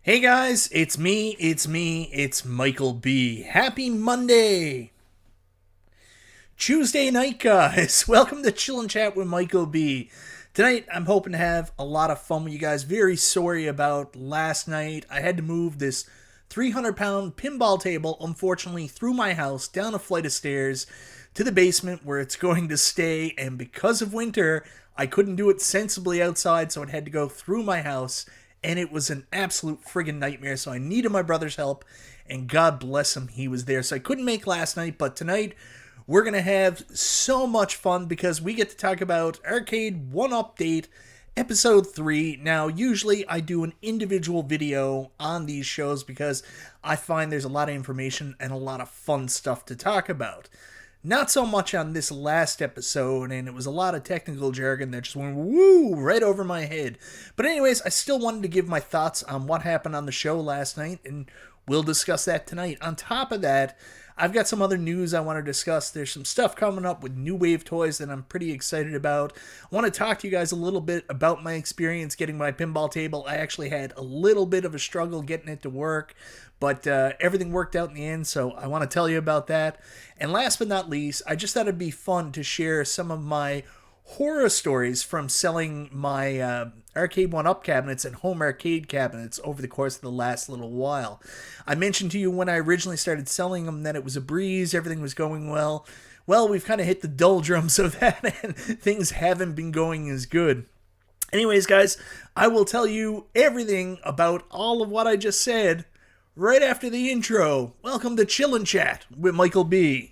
Hey guys, it's me, it's Michael B. Happy Monday! Tuesday night, guys. Welcome to Chill and Chat with Michael B. Tonight, I'm hoping to have a lot of fun with you guys. Very sorry about last night. I had to move this 300-pound pinball table, unfortunately, through my house, down a flight of stairs, to the basement where it's going to stay, and because of winter, I couldn't do it sensibly outside, so it had to go through my house, and it was an absolute friggin' nightmare, so I needed my brother's help, and God bless him, he was there. So I couldn't make last night, but tonight we're going to have so much fun because we get to talk about Arcade1Update Episode 3. Now, usually I do an individual video on these shows because I find there's a lot of information and a lot of fun stuff to talk about. Not so much on this last episode, and it was a lot of technical jargon that just went woo right over my head. But anyways, I still wanted to give my thoughts on what happened on the show last night, and we'll discuss that tonight. On top of that, I've got some other news I want to discuss. There's some stuff coming up with New Wave toys that I'm pretty excited about. I want to talk to you guys a little bit about my experience getting my pinball table. I actually had a little bit of a struggle getting it to work, but everything worked out in the end, so I want to tell you about that. And last but not least, I just thought it'd be fun to share some of my horror stories from selling my Arcade1Up cabinets and home arcade cabinets over the course of the last little while. I mentioned to you when I originally started selling them that it was a breeze, everything was going well. Well, we've kind of hit the doldrums of that, and things haven't been going as good. Anyways, guys, I will tell you everything about all of what I just said right after the intro. Welcome to Chill and Chat with Michael B.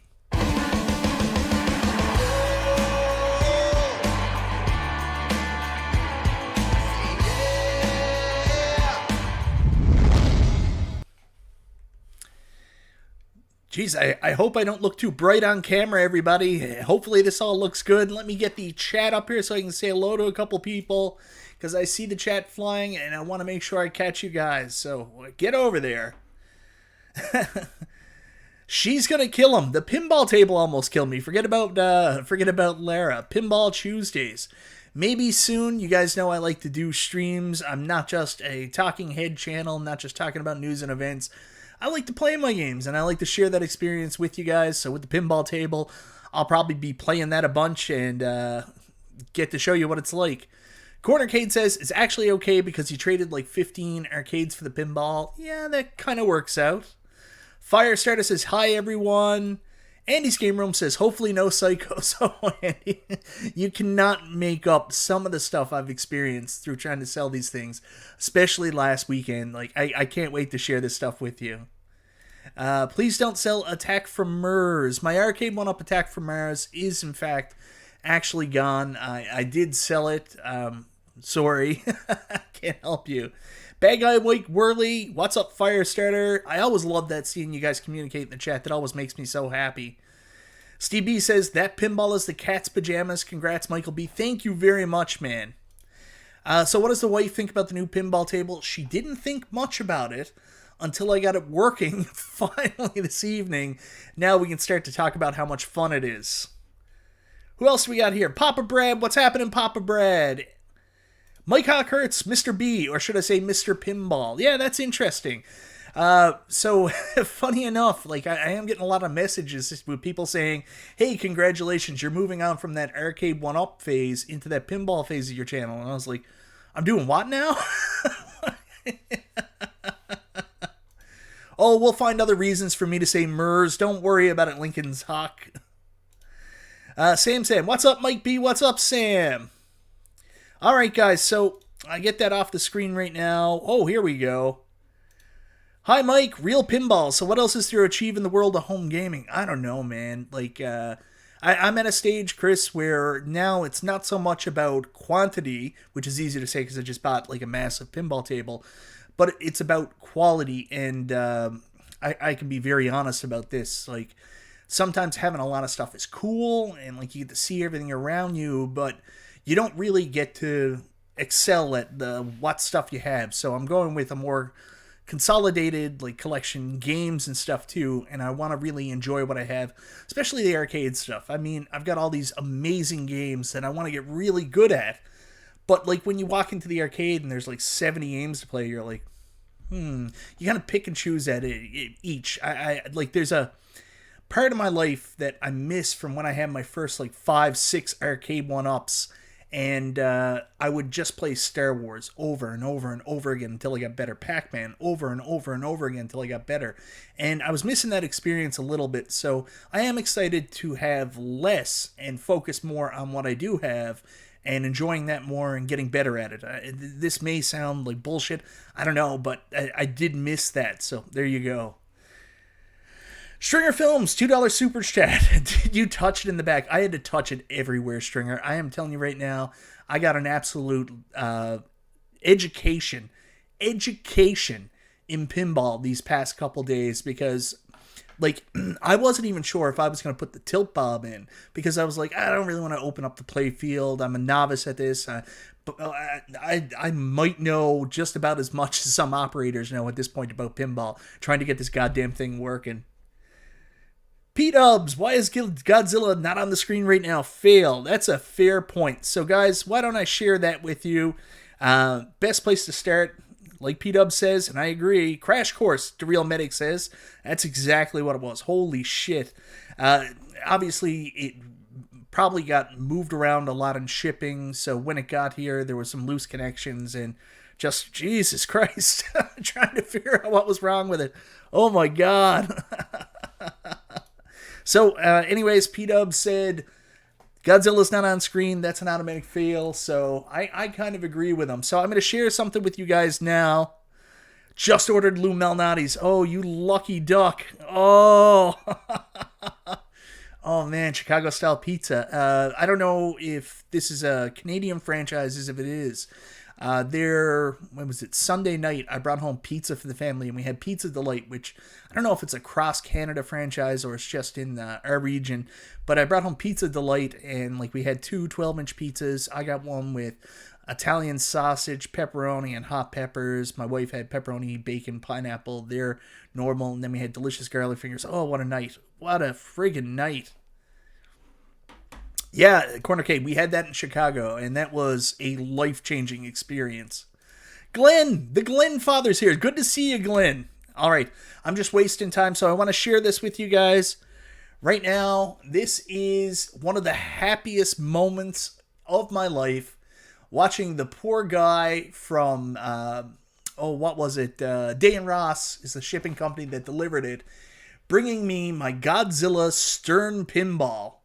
Jeez, I hope I don't look too bright on camera, everybody. Hopefully this all looks good. Let me get the chat up here so I can say hello to a couple people, because I see the chat flying, and I want to make sure I catch you guys. So get over there. She's gonna kill him. The pinball table almost killed me. Forget about Lara. Pinball Tuesdays. Maybe soon. You guys know I like to do streams. I'm not just a talking head channel. I'm not just talking about news and events. I like to play my games, and I like to share that experience with you guys. So with the pinball table, I'll probably be playing that a bunch and get to show you what it's like. Cornercade says it's actually okay because you traded like 15 arcades for the pinball. Yeah, that kind of works out. Firestarter says, hi, everyone. Andy's Game Room says, hopefully no psychos. Oh, Andy, you cannot make up some of the stuff I've experienced through trying to sell these things, especially last weekend. Like, I can't wait to share this stuff with you. Please don't sell Attack from Mars. My Arcade1Up Attack from Mars is, in fact, actually gone. I did sell it. Sorry. I can't help you. Bad Guy Wake Whirly, what's up, Firestarter? I always love that seeing you guys communicate in the chat. That always makes me so happy. Steve B says, that pinball is the cat's pajamas. Congrats, Michael B. Thank you very much, man. So what does the wife think about the new pinball table? She didn't think much about it until I got it working finally this evening. Now we can start to talk about how much fun it is. Who else do we got here? Papa Brad, what's happening, Papa Brad? Mike Hawkhurts, Mr. B, or should I say Mr. Pinball? Yeah, that's interesting. So, funny enough, like, I am getting a lot of messages with people saying, hey, congratulations, you're moving on from that Arcade1Up phase into that pinball phase of your channel. And I was like, I'm doing what now? Oh, we'll find other reasons for me to say MERS. Don't worry about it, Lincoln's Hawk. Sam, what's up, Mike B? What's up, Sam? All right, guys, so I get that off the screen right now. Oh, here we go. Hi, Mike, real pinball. So what else is there to achieve in the world of home gaming? I don't know, man. Like, I'm at a stage, Chris, where now it's not so much about quantity, which is easy to say because I just bought, like, a massive pinball table, but it's about quality, and I can be very honest about this. Like, sometimes having a lot of stuff is cool, and, like, you get to see everything around you, but you don't really get to excel at what stuff you have. So I'm going with a more consolidated like collection games and stuff too, and I want to really enjoy what I have, especially the arcade stuff. I mean, I've got all these amazing games that I want to get really good at, but like when you walk into the arcade and there's like 70 games to play, you're like, You kind of pick and choose at it each. I like, there's a part of my life that I miss from when I had my first like 5-6 Arcade1Ups, and I would just play Star Wars over and over and over again until I got better. Pac-Man over and over and over again until I got better. And I was missing that experience a little bit, so I am excited to have less and focus more on what I do have and enjoying that more and getting better at it. This may sound like bullshit, I don't know, but I did miss that, so there you go. Stringer Films, $2 super chat. Did you touch it in the back? I had to touch it everywhere, Stringer. I am telling you right now, I got an absolute education in pinball these past couple days, because like, I wasn't even sure if I was going to put the tilt bob in, because I was like, I don't really want to open up the play field. I'm a novice at this. But I might know just about as much as some operators know at this point about pinball, trying to get this goddamn thing working. P-Dubs, why is Godzilla not on the screen right now? Fail. That's a fair point. So, guys, why don't I share that with you? Best place to start, like P-Dubs says, and I agree, Crash Course, DeReal Medic says. That's exactly what it was. Holy shit. Obviously, it probably got moved around a lot in shipping, so when it got here, there were some loose connections, and just, Jesus Christ, trying to figure out what was wrong with it. Oh, my God. So, anyways, P-Dub said, Godzilla's not on screen. That's an automatic fail. So, I kind of agree with him. So, I'm going to share something with you guys now. Just ordered Lou Malnati's. Oh, you lucky duck. Oh. Oh, man, Chicago-style pizza. I don't know if this is a Canadian franchise, as if it is. When was it? Sunday night, I brought home pizza for the family, and we had Pizza Delight, which I don't know if it's a cross-Canada franchise or it's just in our region, but I brought home Pizza Delight, and like we had two 12-inch pizzas. I got one with Italian sausage, pepperoni, and hot peppers. My wife had pepperoni, bacon, pineapple. They're normal, and then we had delicious garlic fingers. Oh, what a night. What a friggin' night. Yeah, Cornercade, we had that in Chicago, and that was a life-changing experience. Glenn, the Glenn father's here. Good to see you, Glenn. All right, I'm just wasting time, so I want to share this with you guys. Right now, this is one of the happiest moments of my life, watching the poor guy from, what was it? Day & Ross is the shipping company that delivered it, bringing me my Godzilla Stern pinball.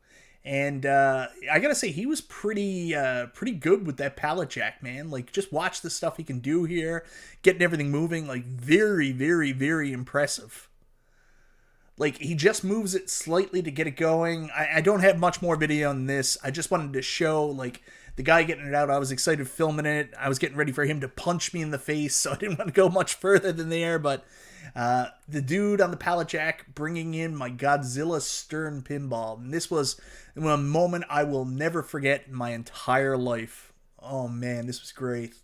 And I gotta say, he was pretty good with that pallet jack, man. Like, just watch the stuff he can do here, getting everything moving. Like, very, very, very impressive. Like, he just moves it slightly to get it going. I don't have much more video on this. I just wanted to show, like, the guy getting it out. I was excited filming it. I was getting ready for him to punch me in the face, so I didn't want to go much further than there, but the dude on the pallet jack bringing in my Godzilla Stern pinball. And this was a moment I will never forget in my entire life. Oh, man, this was great.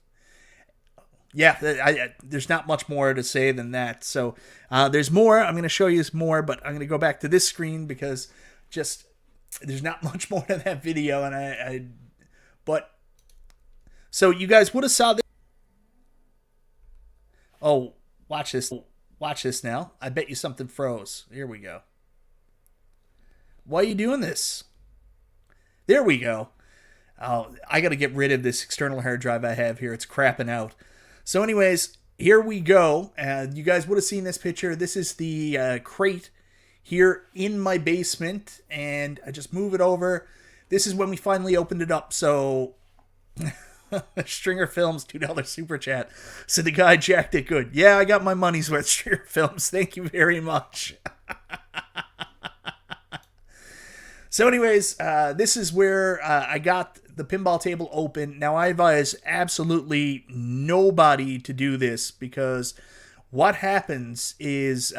Yeah, there's not much more to say than that. So there's more. I'm going to show you more, but I'm going to go back to this screen because just there's not much more to that video. And but so you guys would have saw this. Oh, watch this. Watch this now. I bet you something froze. Here we go. Why are you doing this? There we go. Oh, I got to get rid of this external hard drive I have here. It's crapping out. So anyways, here we go. You guys would have seen this picture. This is the crate here in my basement. And I just move it over. This is when we finally opened it up. So Stringer Films, $2 super chat. So the guy jacked it good. Yeah, I got my money's worth, Stringer Films. Thank you very much. So anyways, this is where I got the pinball table open. Now, I advise absolutely nobody to do this because what happens is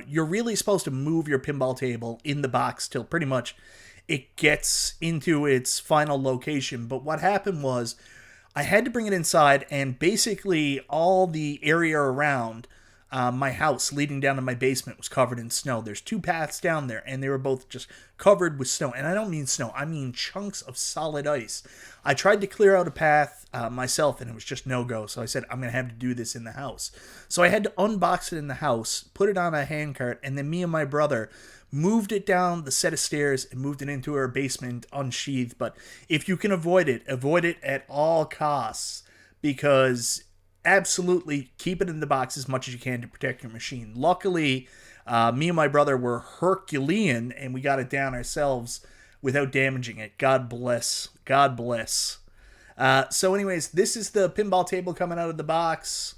you're really supposed to move your pinball table in the box till pretty much it gets into its final location. But what happened was I had to bring it inside, and basically all the area around my house leading down to my basement was covered in snow. There's 2 paths down there, and they were both just covered with snow. And I don't mean snow, I mean chunks of solid ice. I tried to clear out a path myself, and it was just no-go. So I said, I'm going to have to do this in the house. So I had to unbox it in the house, put it on a handcart, and then me and my brother moved it down the set of stairs and moved it into our basement unsheathed. But if you can avoid it at all costs, because absolutely keep it in the box as much as you can to protect your machine. Luckily, me and my brother were Herculean, and we got it down ourselves without damaging it. God bless. God bless. So anyways, this is the pinball table coming out of the box.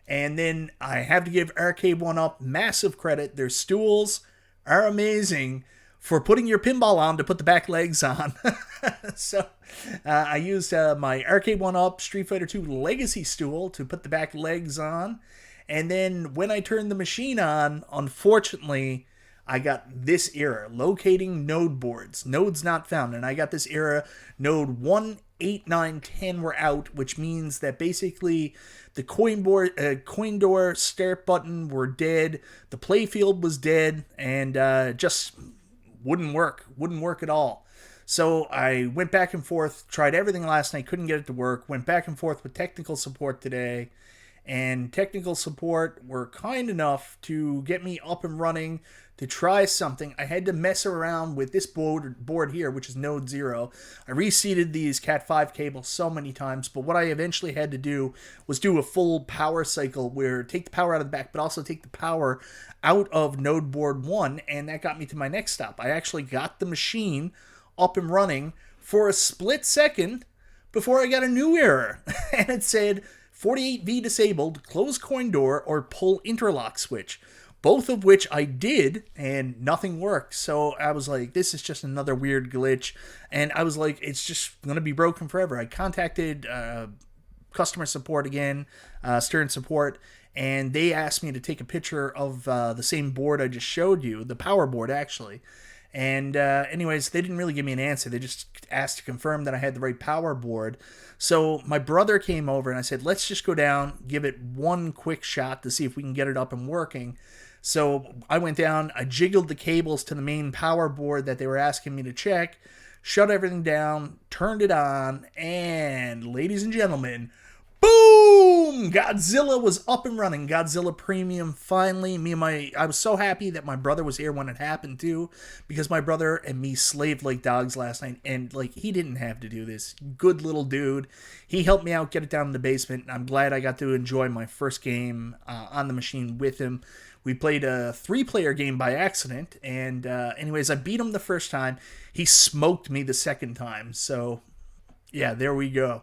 And then I have to give Arcade1Up massive credit. Their stools are amazing for putting your pinball on to put the back legs on. So I used my Arcade1Up Street Fighter 2 Legacy stool to put the back legs on. And then when I turned the machine on, unfortunately, I got this error, locating node boards. Nodes not found. And I got this error, node 1, 8, 9, 10 were out, which means that basically the coin door, start button were dead, the playfield was dead, and just wouldn't work at all. So I went back and forth, tried everything last night, couldn't get it to work, went back and forth with technical support today, and technical support were kind enough to get me up and running to try something. I had to mess around with this board here, which is node 0. I reseated these Cat5 cables so many times, but what I eventually had to do was do a full power cycle where take the power out of the back, but also take the power out of node board 1, and that got me to my next stop. I actually got the machine up and running for a split second before I got a new error, and it said 48V disabled, close coin door, or pull interlock switch. Both of which I did, and nothing worked. So I was like, this is just another weird glitch. And I was like, it's just going to be broken forever. I contacted customer support again, Stern Support, and they asked me to take a picture of the same board I just showed you, the power board, actually. And anyways, they didn't really give me an answer. They just asked to confirm that I had the right power board. So my brother came over, and I said, let's just go down, give it one quick shot to see if we can get it up and working. So I went down, I jiggled the cables to the main power board that they were asking me to check, shut everything down, turned it on, and ladies and gentlemen, boom! Godzilla was up and running. Godzilla Premium, finally. I was so happy that my brother was here when it happened too, because my brother and me slaved like dogs last night, and like he didn't have to do this. Good little dude. He helped me out, get it down in the basement, and I'm glad I got to enjoy my first game on the machine with him. We played a 3-player game by accident, and anyways, I beat him the first time. He smoked me the second time, so yeah, there we go.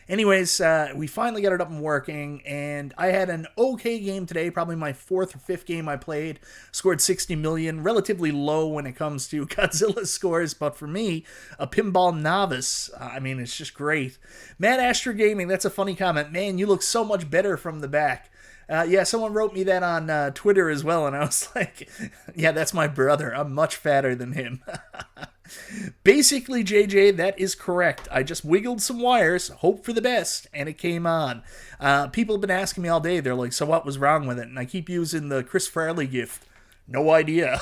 Anyways, we finally got it up and working, and I had an okay game today, probably my 4th or 5th game I played. Scored 60 million, relatively low when it comes to Godzilla scores, but for me, a pinball novice, I mean, it's just great. Mad Astro Gaming, that's a funny comment. Man, you look so much better from the back. Yeah, someone wrote me that on Twitter as well, and I was like, yeah, that's my brother. I'm much fatter than him. Basically, JJ, that is correct. I just wiggled some wires, hope for the best, and it came on. People have been asking me all day. They're like, so what was wrong with it? And I keep using the Chris Farley gift. No idea.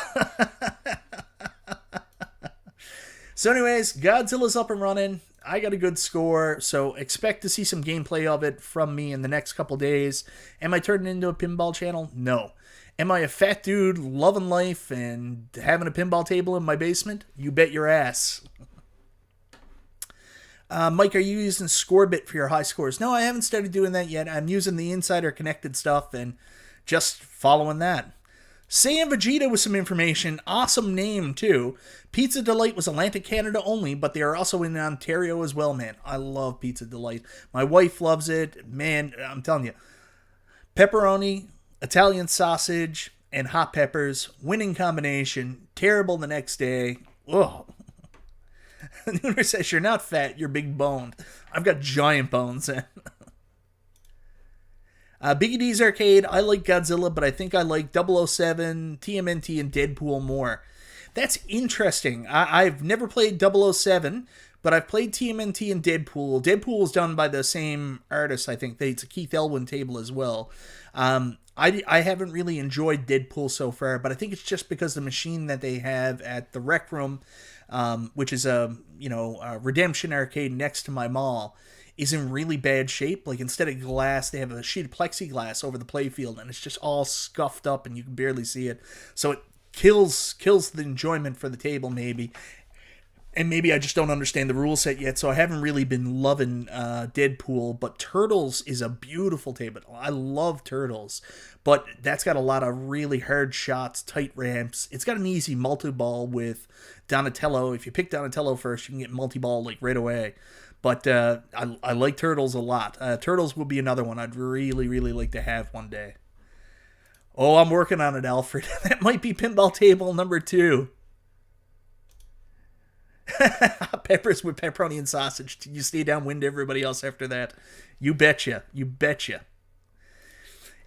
So anyways, Godzilla's up and running. I got a good score, so expect to see some gameplay of it from me in the next couple days. Am I turning into a pinball channel? No. Am I a fat dude loving life and having a pinball table in my basement? You bet your ass. Mike, are you using Scorebit for your high scores? No, I haven't started doing that yet. I'm using the Insider Connected stuff and just following that. Sam Vegeta with some information. Awesome name, too. Pizza Delight was Atlantic Canada only, but they are also in Ontario as well, man. I love Pizza Delight. My wife loves it. Man, I'm telling you. Pepperoni, Italian sausage, and hot peppers. Winning combination. Terrible the next day. Ugh. Nooner says, you're not fat, you're big boned. I've got giant bones. Biggie D's Arcade, I like Godzilla, but I think I like 007, TMNT, and Deadpool more. That's interesting. I've never played 007, but I've played TMNT and Deadpool. Deadpool is done by the same artist, I think. It's a Keith Elwin table as well. I haven't really enjoyed Deadpool so far, but I think it's just because the machine that they have at the Rec Room, which is a Redemption arcade next to my mall, is in really bad shape. Like, instead of glass, they have a sheet of plexiglass over the playfield, and it's just all scuffed up, and you can barely see it. So it kills the enjoyment for the table, maybe. And maybe I just don't understand the rule set yet, so I haven't really been loving Deadpool. But Turtles is a beautiful table. I love Turtles, but that's got a lot of really hard shots, tight ramps. It's got an easy multi-ball with Donatello. If you pick Donatello first, you can get multi-ball like right away. But I like Turtles a lot. Turtles would be another one I'd really, really like to have one day. Oh, I'm working on it, Alfred. That might be pinball table number 2. Peppers with pepperoni and sausage. You stay downwind to everybody else after that. You betcha. You betcha.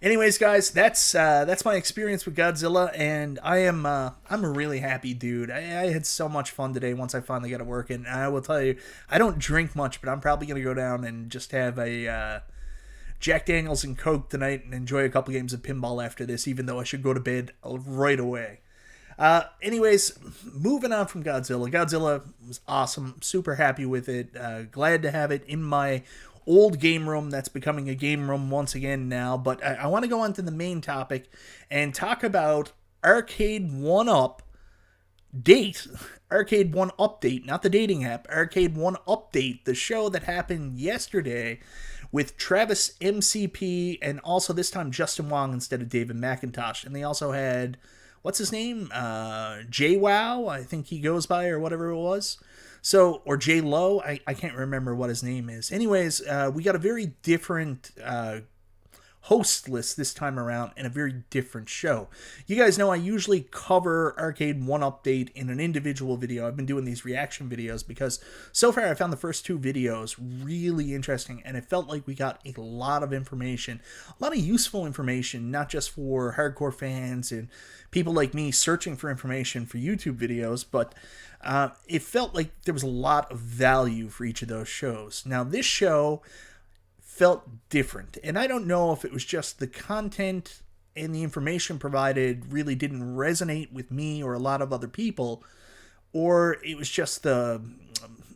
Anyways, guys, that's my experience with Godzilla, and I'm a really happy dude. I had so much fun today once I finally got it working. And I will tell you, I don't drink much, but I'm probably gonna go down and just have a Jack Daniels and Coke tonight and enjoy a couple games of pinball after this, even though I should go to bed right away. Anyways, moving on from Godzilla. Godzilla was awesome. Super happy with it. Glad to have it in my old game room that's becoming a game room once again now. But I want to go on to the main topic and talk about Arcade1Up Date. Arcade1Update, not the dating app. Arcade1Update, the show that happened yesterday with TravisMCP and also this time Justin Wong instead of David McIntosh. And they also had... what's his name? JWoww, I think he goes by, or whatever it was. So, or J Low, I can't remember what his name is. Anyways, we got a very different host list this time around and a very different show. You guys know I usually cover Arcade1Update in an individual video. I've been doing these reaction videos because so far I found the first 2 videos really interesting, and it felt like we got a lot of information, a lot of useful information, not just for hardcore fans and people like me searching for information for YouTube videos, but it felt like there was a lot of value for each of those shows. Now, this show felt different, and I don't know if it was just the content and the information provided really didn't resonate with me or a lot of other people, or it was just the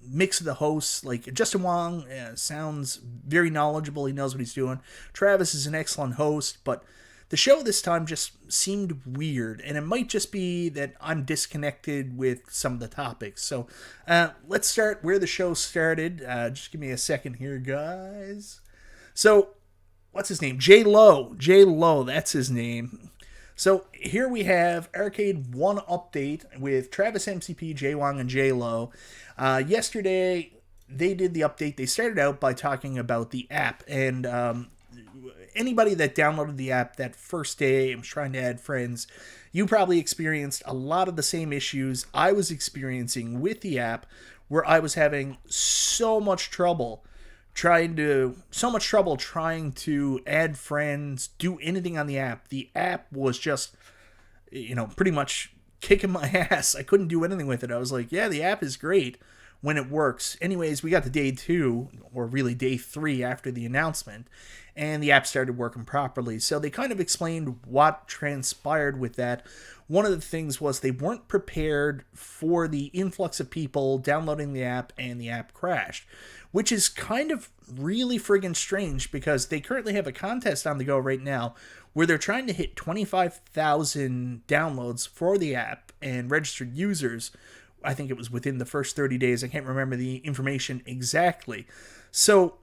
mix of the hosts. Like, Justin Wong sounds very knowledgeable. He knows what he's doing. Travis is an excellent host, but the show this time just seemed weird, and it might just be that I'm disconnected with some of the topics. So let's start where the show started. Just give me a second here, guys. So, what's his name? J Low, that's his name. So, here we have Arcade1Update with TravisMCP, J Wong, and J Low. Yesterday, they did the update. They started out by talking about the app, and anybody that downloaded the app that first day and was trying to add friends, you probably experienced a lot of the same issues I was experiencing with the app, where I was having so much trouble trying to add friends, do anything on the app. The app was just, pretty much kicking my ass. I couldn't do anything with it. I was like, yeah, the app is great when it works. Anyways, we got to day 2, or really day 3 after the announcement, and the app started working properly. So they kind of explained what transpired with that. One of the things was they weren't prepared for the influx of people downloading the app, and the app crashed, which is kind of really friggin' strange, because they currently have a contest on the go right now where they're trying to hit 25,000 downloads for the app and registered users. I think it was within the first 30 days. I can't remember the information exactly. So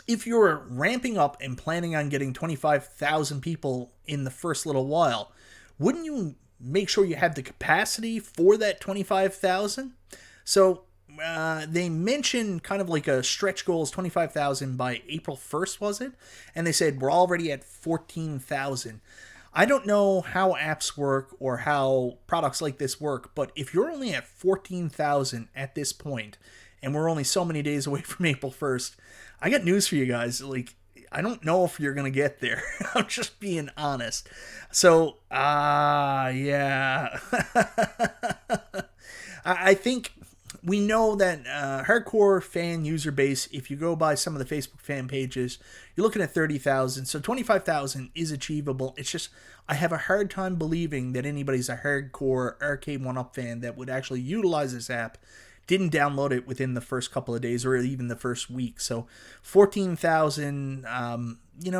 if you're ramping up and planning on getting 25,000 people in the first little while, wouldn't you make sure you have the capacity for that 25,000? So they mentioned kind of like a stretch goal is 25,000 by April 1st, was it? And they said we're already at 14,000. I don't know how apps work or how products like this work, but if you're only at 14,000 at this point, and we're only so many days away from April 1st, I got news for you guys. Like, I don't know if you're going to get there. I'm just being honest. So, yeah. I think we know that hardcore fan user base, if you go by some of the Facebook fan pages, you're looking at 30,000. So 25,000 is achievable. It's just, I have a hard time believing that anybody's a hardcore Arcade1Up fan that would actually utilize this app, didn't download it within the first couple of days or even the first week. So 14,000,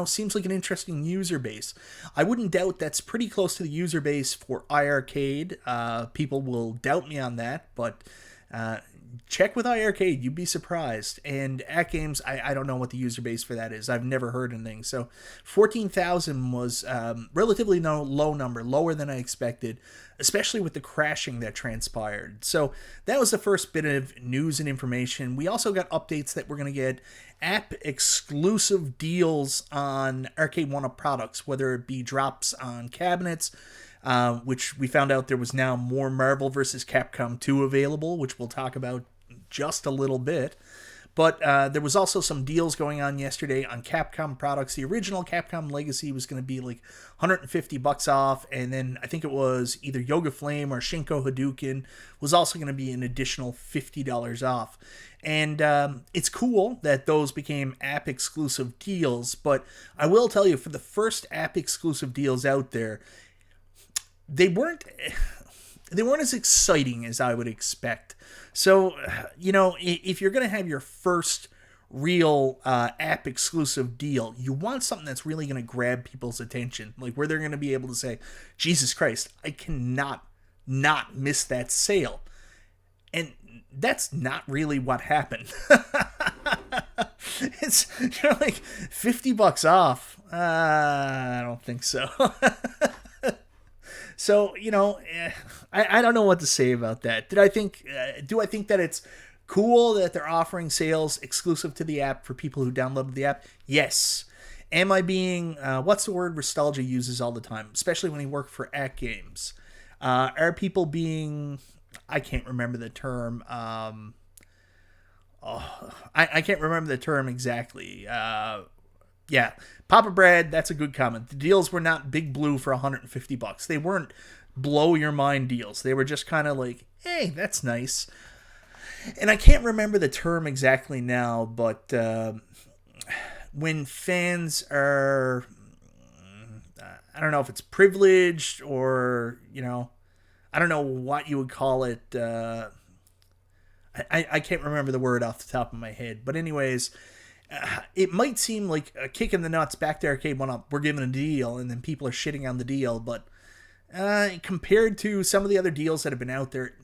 seems like an interesting user base. I wouldn't doubt that's pretty close to the user base for iArcade. People will doubt me on that, but check with iArcade, you'd be surprised. And at Games, I don't know what the user base for that is. I've never heard anything. So 14,000 was relatively low number, lower than I expected, especially with the crashing that transpired. So that was the first bit of news and information. We also got updates that we're going to get app exclusive deals on Arcade1Up products, whether it be drops on cabinets, which we found out there was now more Marvel vs. Capcom 2 available, which we'll talk about just a little bit. But there was also some deals going on yesterday on Capcom products. The original Capcom Legacy was going to be like $150 off, and then I think it was either Yoga Flame or Shinko Hadouken was also going to be an additional $50 off. And it's cool that those became app-exclusive deals, but I will tell you, for the first app-exclusive deals out there, they weren't as exciting as I would expect. So, if you're going to have your first real app exclusive deal, you want something that's really going to grab people's attention, like where they're going to be able to say, Jesus Christ, I cannot not miss that sale. And that's not really what happened. It's like $50 off. I don't think so. So, I don't know what to say about that. Do I think that it's cool that they're offering sales exclusive to the app for people who downloaded the app? Yes. Am I being, what's the word Nostalgia uses all the time, especially when he worked for At Games? Are people being, I can't remember the term. I can't remember the term exactly. Yeah, Papa Brad, that's a good comment. The deals were not big blue for $150. They weren't blow your mind deals. They were just kind of like, hey, that's nice. And I can't remember the term exactly now, but when fans are, I don't know if it's privileged or, I don't know what you would call it. I can't remember the word off the top of my head. But anyways, it might seem like a kick in the nuts back to Arcade1Up. We're giving a deal, and then people are shitting on the deal. But compared to some of the other deals that have been out there,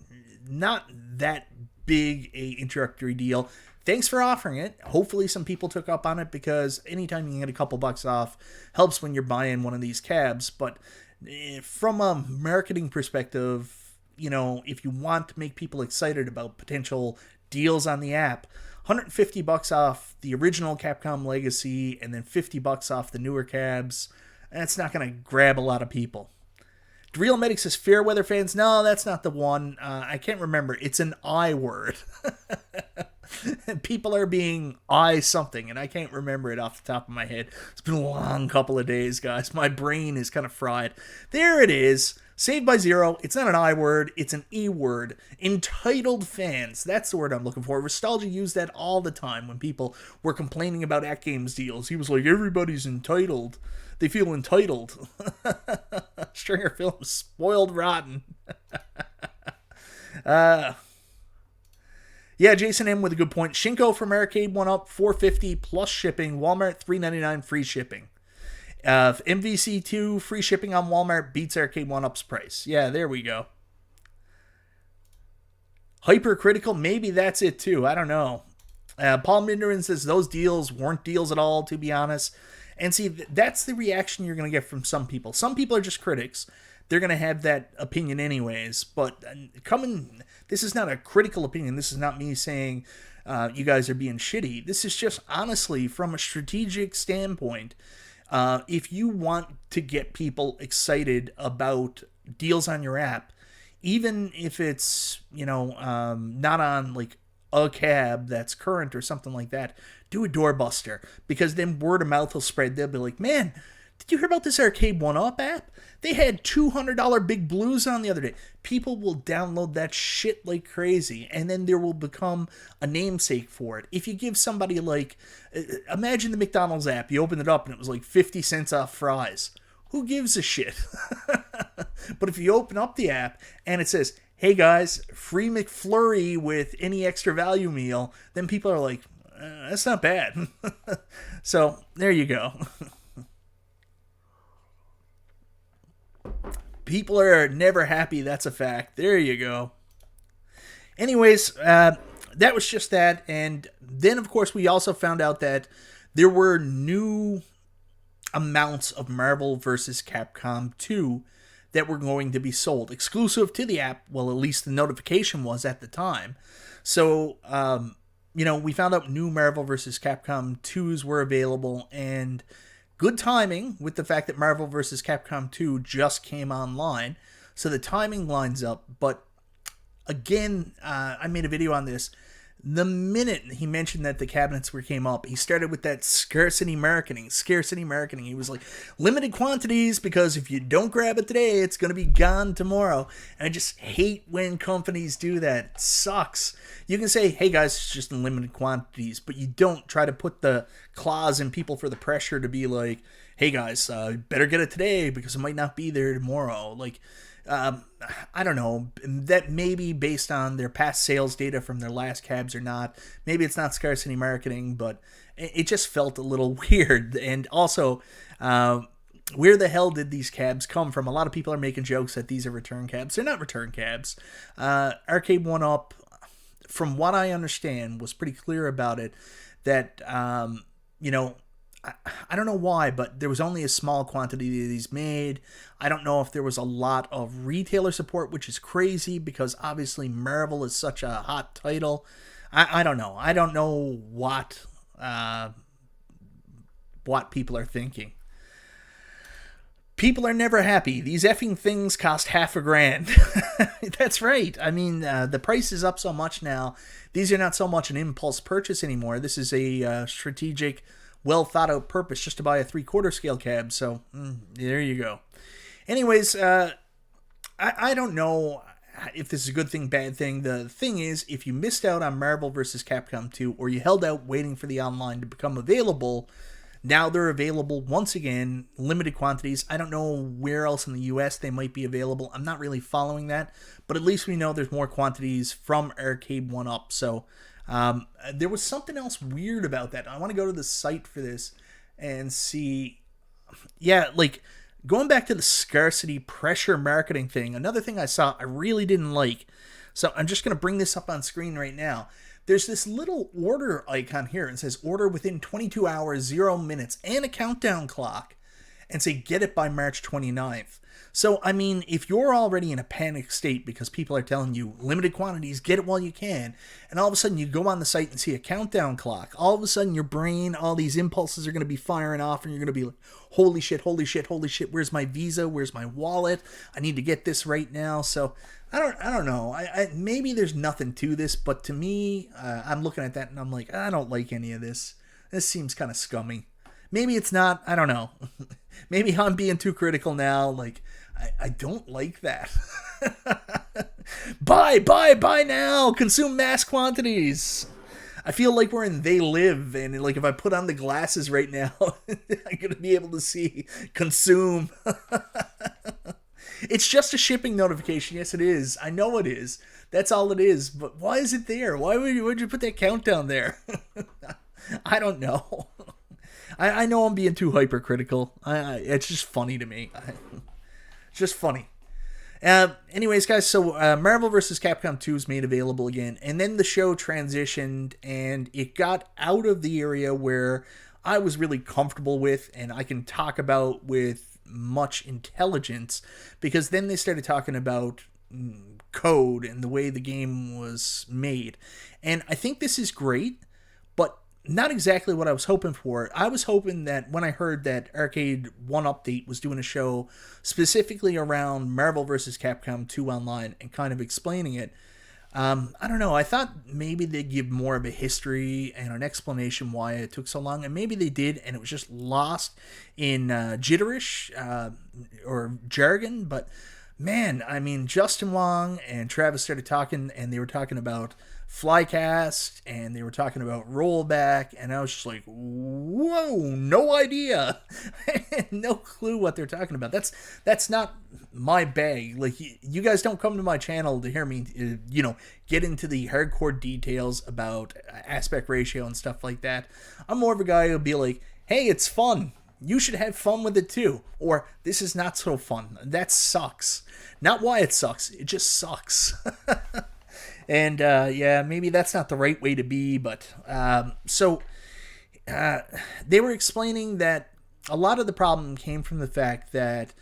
not that big a introductory deal. Thanks for offering it. Hopefully some people took up on it, because anytime you can get a couple bucks off helps when you're buying one of these cabs. But from a marketing perspective, if you want to make people excited about potential deals on the app, $150 off the original Capcom Legacy and then $50 off the newer cabs, that's not going to grab a lot of people. Real Medic says Fairweather fans. No, that's not the one. I can't remember. It's an I word. People are being I something, and I can't remember it off the top of my head. It's been a long couple of days, guys. My brain is kind of fried. There it is. Saved by Zero. It's not an I word. It's an E word. Entitled fans. That's the word I'm looking for. Nostalgia used that all the time when people were complaining about At Games deals. He was like, everybody's entitled. They feel entitled. Stringer Films, spoiled rotten. Yeah, Jason M with a good point. Shinko from Arcade1Up, $450 plus shipping. Walmart, $3.99 free shipping. MVC2 free shipping on Walmart beats Arcade1Up's price. Yeah, there we go. Hypercritical, maybe that's it too. I don't know. Paul Minderin says those deals weren't deals at all, to be honest. And see, that's the reaction you're going to get from some people. Some people are just critics. They're going to have that opinion anyways. But this is not a critical opinion. This is not me saying you guys are being shitty. This is just honestly from a strategic standpoint. If you want to get people excited about deals on your app, even if it's, not on like a cab that's current or something like that, do a doorbuster, because then word of mouth will spread. They'll be like, man, Did you hear about this Arcade1Up app? They had $200 big blues on the other day. People will download that shit like crazy, and then there will become a namesake for it. If you give somebody like, imagine the McDonald's app, you open it up and it was like 50 cents off fries. Who gives a shit? But if you open up the app and it says, hey guys, free McFlurry with any extra value meal, then people are like, that's not bad. So there you go. People are never happy, that's a fact. There you go. Anyways, that was just that. And then, of course, we also found out that there were new amounts of Marvel vs. Capcom 2 that were going to be sold. Exclusive to the app. Well, at least the notification was at the time. So, we found out new Marvel vs. Capcom 2s were available, and good timing with the fact that Marvel vs. Capcom 2 just came online. So the timing lines up. But again, I made a video on this. The minute he mentioned that the cabinets came up, he started with that scarcity marketing. He was like, limited quantities, because if you don't grab it today, it's going to be gone tomorrow. And I just hate when companies do that. It sucks. You can say, hey guys, it's just in limited quantities, but you don't try to put the claws in people for the pressure to be like, hey guys, better get it today because it might not be there tomorrow. Like, I don't know, that may be based on their past sales data from their last cabs or not. Maybe it's not scarcity marketing, but it just felt a little weird. And also, where the hell did these cabs come from? A lot of people are making jokes that these are return cabs. They're not return cabs. Arcade1Up, from what I understand, was pretty clear about it, that, I don't know why, but there was only a small quantity of these made. I don't know if there was a lot of retailer support, which is crazy because obviously Marvel is such a hot title. I don't know. I don't know what people are thinking. People are never happy. These effing things cost $1,000. That's right. I mean, the price is up so much now. These are not so much an impulse purchase anymore. This is a strategic, well thought out purpose just to buy a 3/4 scale cab. So there you go. Anyways, I don't know if this is a good thing, bad thing. The thing is, if you missed out on Marvel vs. Capcom 2, or you held out waiting for the online to become available, now they're available once again, limited quantities. I don't know where else in the US they might be available. I'm not really following that, but at least we know there's more quantities from Arcade1Up. So there was something else weird about that. I want to go to the site for this and see. Yeah, like going back to the scarcity pressure marketing thing, another thing I saw I really didn't like. So I'm just going to bring this up on screen right now. There's this little order icon here. It says order within 22 hours, 0 minutes, and a countdown clock, and say get it by March 29th. So, I mean, if you're already in a panic state because people are telling you limited quantities, get it while you can, and all of a sudden you go on the site and see a countdown clock, all of a sudden your brain, all these impulses are going to be firing off, and you're going to be like, holy shit, where's my Visa, where's my wallet, I need to get this right now. So, I don't know, maybe there's nothing to this, but to me, I'm looking at that and I'm like, I don't like any of this. This seems kind of scummy. Maybe it's not, I don't know. Maybe I'm being too critical now, like, I don't like that. Buy now. Consume mass quantities. I feel like we're in They Live, and like if I put on the glasses right now, I'm going to be able to see consume. It's just a shipping notification. Yes, it is. I know it is. That's all it is. But why is it there? Why would you put that countdown there? I don't know. I know I'm being too hypercritical. It's just funny to me. It's just funny. Anyways, guys, so Marvel vs. Capcom 2 is made available again, and then the show transitioned, and it got out of the area where I was really comfortable with, and I can talk about with much intelligence, because then they started talking about code and the way the game was made. And I think this is great, but not exactly what I was hoping for. I was hoping that when I heard that Arcade1Update was doing a show specifically around Marvel vs. Capcom 2 Online and kind of explaining it, I don't know. I thought maybe they'd give more of a history and an explanation why it took so long, and maybe they did, and it was just lost in jitterish or jargon. But man, I mean, Justin Wong and Travis started talking, and they were talking about flycast, and they were talking about rollback, and I was just like, whoa, no idea. No clue what they're talking about. That's not my bag. Like, you guys don't come to my channel to hear me get into the hardcore details about aspect ratio and stuff like that. I'm more of a guy who'll be like, hey, it's fun, you should have fun with it too. Or, this is not so fun, that sucks. Not why it sucks, it just sucks. And yeah, maybe that's not the right way to be, but they were explaining that a lot of the problem came from the fact that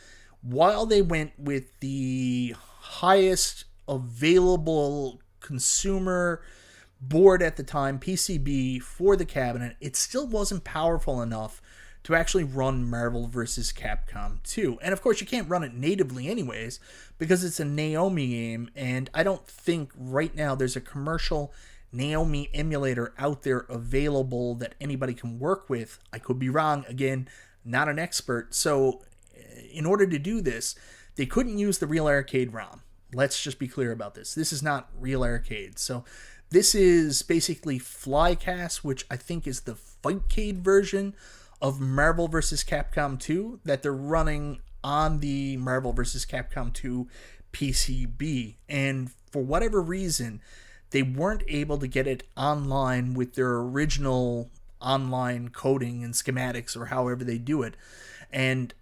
while they went with the highest available consumer board at the time, PCB, for the cabinet, it still wasn't powerful enough to actually run Marvel vs. Capcom 2. And of course, you can't run it natively anyways, because it's a Naomi game, and I don't think right now there's a commercial Naomi emulator out there available that anybody can work with. I could be wrong, again, not an expert. So in order to do this, they couldn't use the Real Arcade ROM. Let's just be clear about this. This is not Real Arcade. So this is basically Flycast, which I think is the Fightcade version of Marvel vs. Capcom 2 that they're running on the Marvel vs. Capcom 2 PCB. And for whatever reason, they weren't able to get it online with their original online coding and schematics, or however they do it. And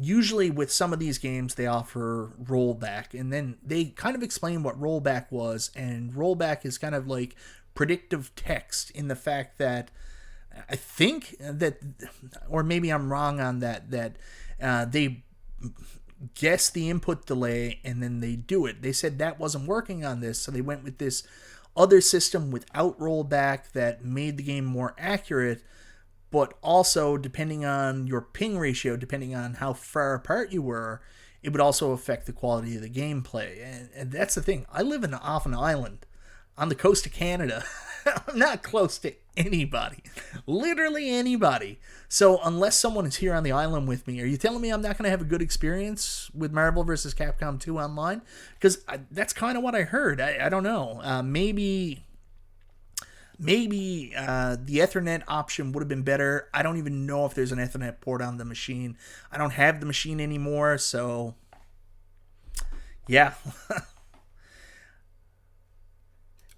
usually with some of these games, they offer rollback. And then they kind of explain what rollback was. And rollback is kind of like predictive text, in the fact that I think that, or maybe I'm wrong on that, they guess the input delay and then they do it. They said that wasn't working on this, so they went with this other system without rollback that made the game more accurate, but also, depending on your ping ratio, depending on how far apart you were, it would also affect the quality of the gameplay. And that's the thing. I live off an island on the coast of Canada. I'm not close to anybody. Literally anybody. So unless someone is here on the island with me, are you telling me I'm not going to have a good experience with Marvel vs. Capcom 2 Online? Because that's kind of what I heard. I don't know. Maybe the Ethernet option would have been better. I don't even know if there's an Ethernet port on the machine. I don't have the machine anymore, so yeah.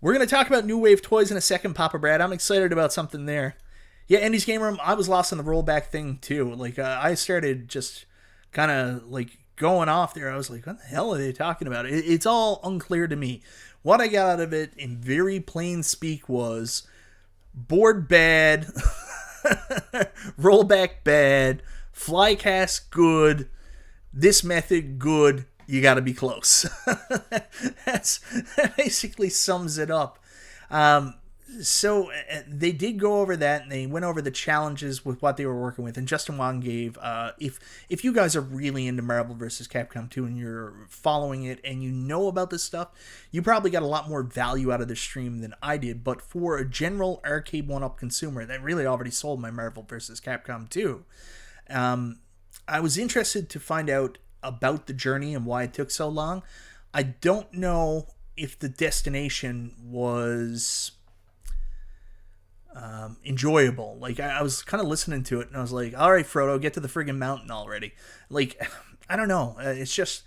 We're going to talk about New Wave Toys in a second, Papa Brad. I'm excited about something there. Yeah, Andy's Game Room, I was lost on the rollback thing too. Like, I started just kind of like going off there. I was like, what the hell are they talking about? It's all unclear to me. What I got out of it in very plain speak was board bad, rollback bad, flycast good, this method good, you got to be close. That basically sums it up. So they did go over that, and they went over the challenges with what they were working with. And Justin Wong gave, if you guys are really into Marvel vs. Capcom 2 and you're following it and you know about this stuff, you probably got a lot more value out of the stream than I did. But for a general Arcade1Up consumer that really already sold my Marvel vs. Capcom 2, I was interested to find out about the journey and why it took so long. I don't know if the destination was enjoyable. Like, I was kind of listening to it and I was like, all right, Frodo, get to the friggin' mountain already. Like, I don't know. It's just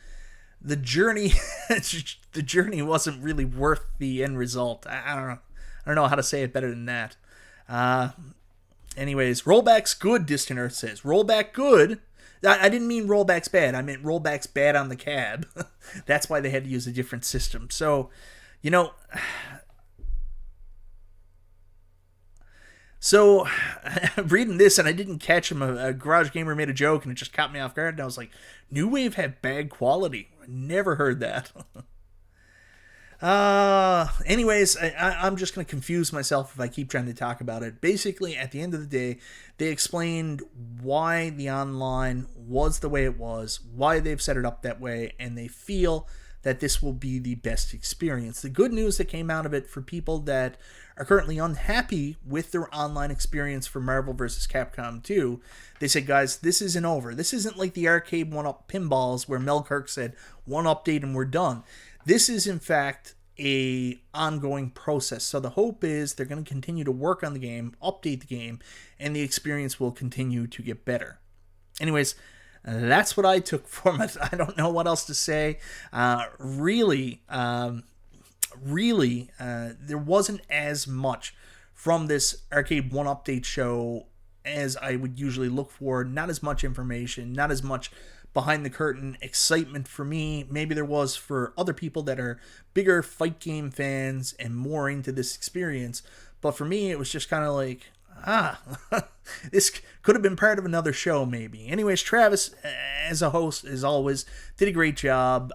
the journey. The journey wasn't really worth the end result. I don't know how to say it better than that. Anyways, rollback's good, Distant Earth says. Rollback good. I didn't mean rollback's bad. I meant rollback's bad on the cab. That's why they had to use a different system. So, So, reading this, and I didn't catch him, a Garage Gamer made a joke, and it just caught me off guard, and I was like, New Wave had bad quality. I never heard that. Anyways, I'm just going to confuse myself if I keep trying to talk about it. Basically, at the end of the day, they explained why the online was the way it was, why they've set it up that way, and they feel that this will be the best experience. The good news that came out of it for people that are currently unhappy with their online experience for Marvel vs. Capcom 2, they said, guys, this isn't over. This isn't like the Arcade1Up pinballs where Mel Kirk said, one update and we're done. This is, in fact, a ongoing process. So the hope is they're going to continue to work on the game, update the game, and the experience will continue to get better. Anyways, that's what I took from it. I don't know what else to say. Really, there wasn't as much from this Arcade1 Update show as I would usually look for. Not as much information, not as much behind the curtain excitement for me. Maybe there was for other people that are bigger fight game fans and more into this experience. But for me, it was just kind of like, this could have been part of another show, maybe. Anyways, Travis, as a host, as always, did a great job.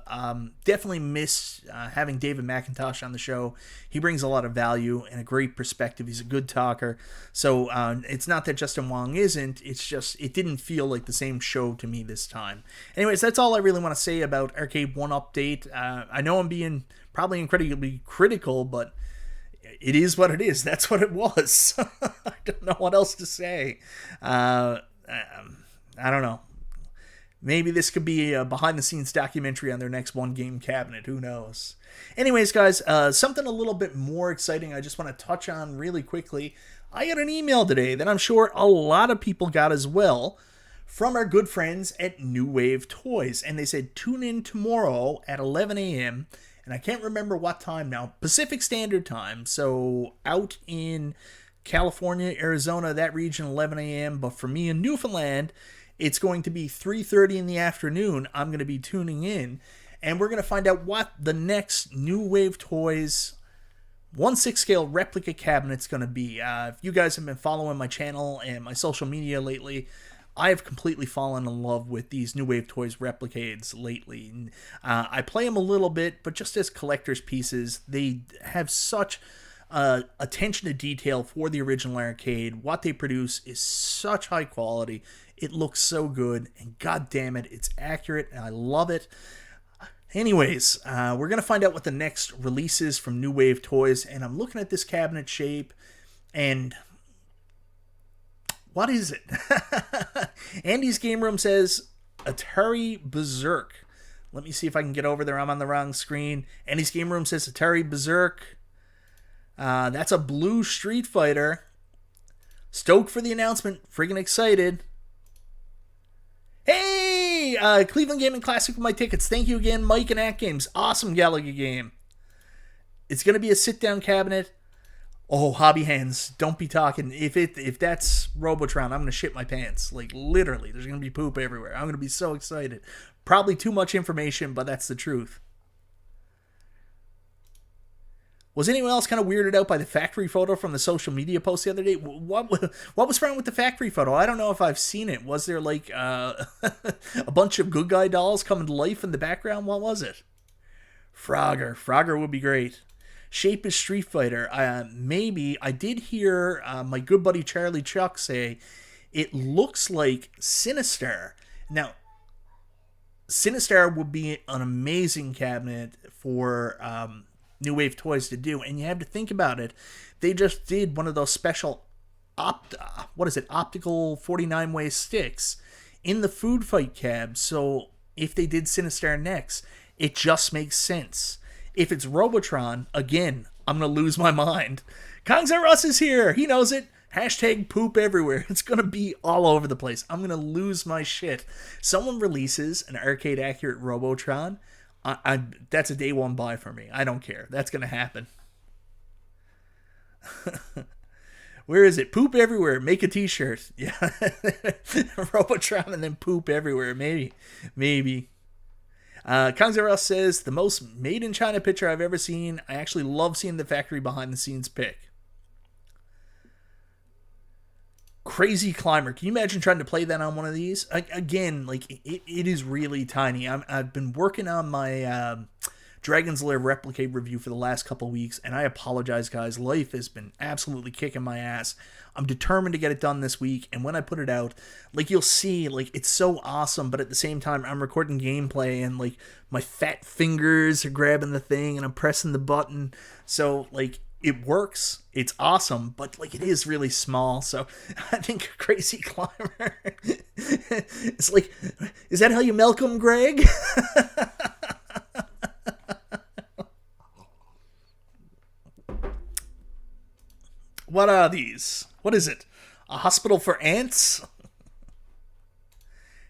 Definitely miss having David McIntosh on the show. He brings a lot of value and a great perspective. He's a good talker. So it's not that Justin Wong isn't. It's just it didn't feel like the same show to me this time. Anyways, that's all I really want to say about Arcade1 Update. I know I'm being probably incredibly critical, but it is what it is. That's what it was. I don't know what else to say. I don't know. Maybe this could be a behind-the-scenes documentary on their next one-game cabinet. Who knows? Anyways, guys, something a little bit more exciting I just want to touch on really quickly. I got an email today that I'm sure a lot of people got as well from our good friends at New Wave Toys. And they said, tune in tomorrow at 11 a.m., and I can't remember what time now, Pacific Standard Time. So out in California, Arizona, that region, 11 a.m. But for me in Newfoundland, it's going to be 3:30 in the afternoon. I'm going to be tuning in, and we're going to find out what the next New Wave Toys 1/6 scale replica cabinet's going to be. If you guys have been following my channel and my social media lately, I have completely fallen in love with these New Wave Toys replicades lately. And, I play them a little bit, but just as collector's pieces, they have such attention to detail for the original arcade. What they produce is such high quality. It looks so good, and god damn it, it's accurate, and I love it. Anyways, we're going to find out what the next release is from New Wave Toys, and I'm looking at this cabinet shape, and what is it? Andy's Game Room says Atari Berserk. Let me see if I can get over there. I'm on the wrong screen. Andy's Game Room says Atari Berserk. That's a blue Street Fighter. Stoked for the announcement. Friggin' excited. Hey! Cleveland Gaming Classic with my tickets. Thank you again, Mike and At Games. Awesome Galaga game. It's going to be a sit-down cabinet. Oh, hobby hands, don't be talking. If that's Robotron, I'm going to shit my pants. Like, literally, there's going to be poop everywhere. I'm going to be so excited. Probably too much information, but that's the truth. Was anyone else kind of weirded out by the factory photo from the social media post the other day? What was wrong with the factory photo? I don't know if I've seen it. Was there, like, a bunch of good guy dolls coming to life in the background? What was it? Frogger. Frogger would be great. Shape is Street Fighter. Maybe. I did hear my good buddy Charlie Chuck say it looks like Sinistar. Now, Sinistar would be an amazing cabinet for New Wave Toys to do. And you have to think about it. They just did one of those special optical 49-way sticks in the Food Fight cab. So if they did Sinistar next, it just makes sense. If it's Robotron, again, I'm going to lose my mind. Kongza Russ is here. He knows it. Hashtag poop everywhere. It's going to be all over the place. I'm going to lose my shit. Someone releases an arcade-accurate Robotron. That's a day one buy for me. I don't care. That's going to happen. Where is it? Poop everywhere. Make a t-shirt. Yeah. Robotron and then poop everywhere. Maybe. Kongzarel says, the most made-in-China picture I've ever seen. I actually love seeing the factory behind-the-scenes pic. Crazy Climber. Can you imagine trying to play that on one of these? Again, like, it is really tiny. I've been working on my Dragon's Lair Replicate review for the last couple weeks, and I apologize, guys. Life has been absolutely kicking my ass. I'm determined to get it done this week, and when I put it out, like, you'll see, like, it's so awesome, but at the same time, I'm recording gameplay, and, like, my fat fingers are grabbing the thing, and I'm pressing the button, so, like, it works, it's awesome, but, like, it is really small, so I think Crazy Climber, it's like, is that how you milk 'em, Greg? What are these? What is it? A hospital for ants?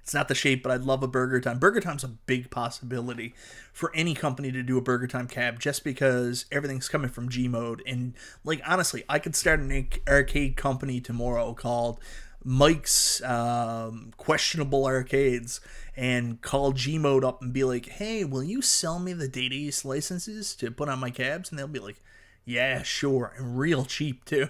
It's not the shape, but I'd love a Burger Time. Burger Time's a big possibility for any company to do a Burger Time cab, just because everything's coming from Gmode. And, like, honestly, I could start an arcade company tomorrow called Mike's Questionable Arcades and call Gmode up and be like, hey, will you sell me the data use licenses to put on my cabs? And they'll be like, yeah, sure, and real cheap, too.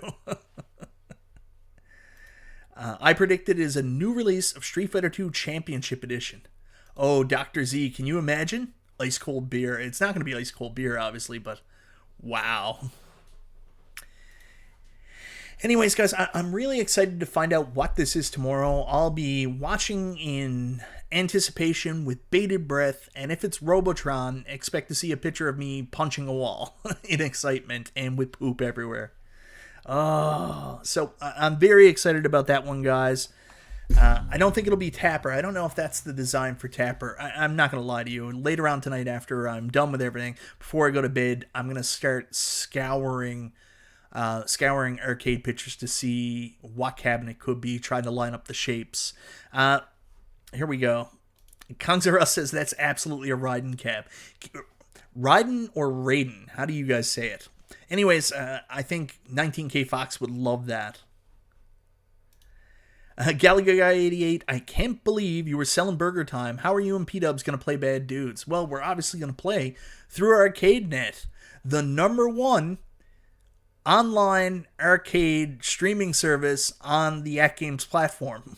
I predict it is a new release of Street Fighter 2 Championship Edition. Oh, Dr. Z, can you imagine? Ice cold beer. It's not going to be ice cold beer, obviously, but wow. Anyways, guys, I'm really excited to find out what this is tomorrow. I'll be watching in anticipation with bated breath, and if it's Robotron, expect to see a picture of me punching a wall in excitement and with poop everywhere. Oh, so I'm very excited about that one, guys. I don't think it'll be Tapper. I don't know if that's the design for Tapper. I'm not going to lie to you. Later on tonight, after I'm done with everything, before I go to bed, I'm going to start scouring arcade pictures to see what cabinet could be, trying to line up the shapes. Here we go. Kangzara says that's absolutely a Raiden cab. Raiden or Raiden? How do you guys say it? Anyways, I think 19K Fox would love that. Gallagher Guy 88, I can't believe you were selling Burger Time. How are you and P-Dubs going to play Bad Dudes? Well, we're obviously going to play through ArcadeNet, the #1 online arcade streaming service on the AtGames platform.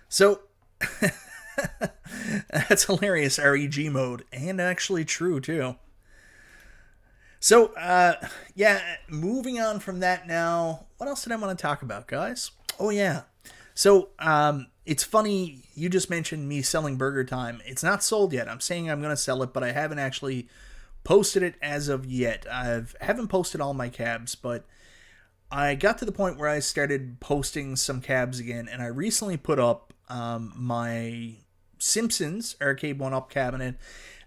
So, that's hilarious, REG mode, and actually true, too. So, yeah, moving on from that now, what else did I want to talk about, guys? Oh, yeah. So, it's funny, you just mentioned me selling Burger Time. It's not sold yet. I'm saying I'm going to sell it, but I haven't actually posted it as of yet. I haven't posted all my cabs, but I got to the point where I started posting some cabs again, and I recently put up my Simpsons Arcade1Up cabinet,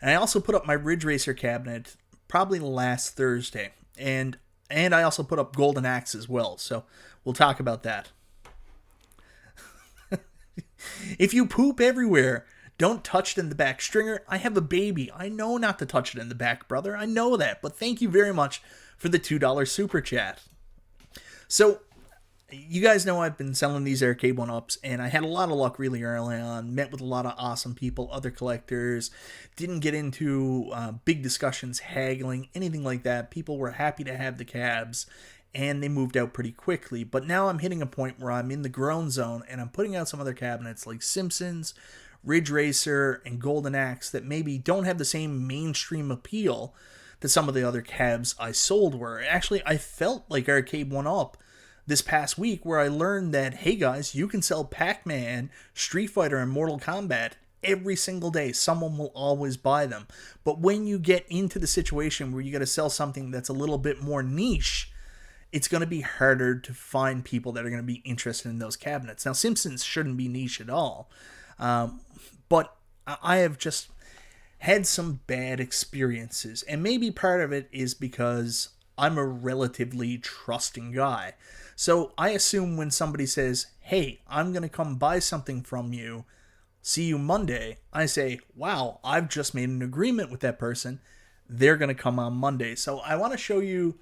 and I also put up my Ridge Racer cabinet probably last Thursday, and I also put up Golden Axe as well, so we'll talk about that. If you poop everywhere, don't touch it in the back. Stringer, I have a baby. I know not to touch it in the back, brother. I know that, but thank you very much for the $2 super chat. So, you guys know I've been selling these Arcade1Ups, and I had a lot of luck really early on. Met with a lot of awesome people, other collectors. Didn't get into big discussions, haggling, anything like that. People were happy to have the cabs, and they moved out pretty quickly. But now I'm hitting a point where I'm in the grown zone, and I'm putting out some other cabinets like Simpsons, Ridge Racer, and Golden Axe that maybe don't have the same mainstream appeal that some of the other cabs I sold were. Actually, I felt like Arcade1Up this past week, where I learned that, hey guys, you can sell Pac-Man, Street Fighter, and Mortal Kombat every single day. Someone will always buy them. But when you get into the situation where you got to sell something that's a little bit more niche, it's going to be harder to find people that are going to be interested in those cabinets. Now, Simpsons shouldn't be niche at all. But I have just had some bad experiences. And maybe part of it is because I'm a relatively trusting guy. So I assume when somebody says, hey, I'm going to come buy something from you, see you Monday, I say, wow, I've just made an agreement with that person. They're going to come on Monday. So I want to show you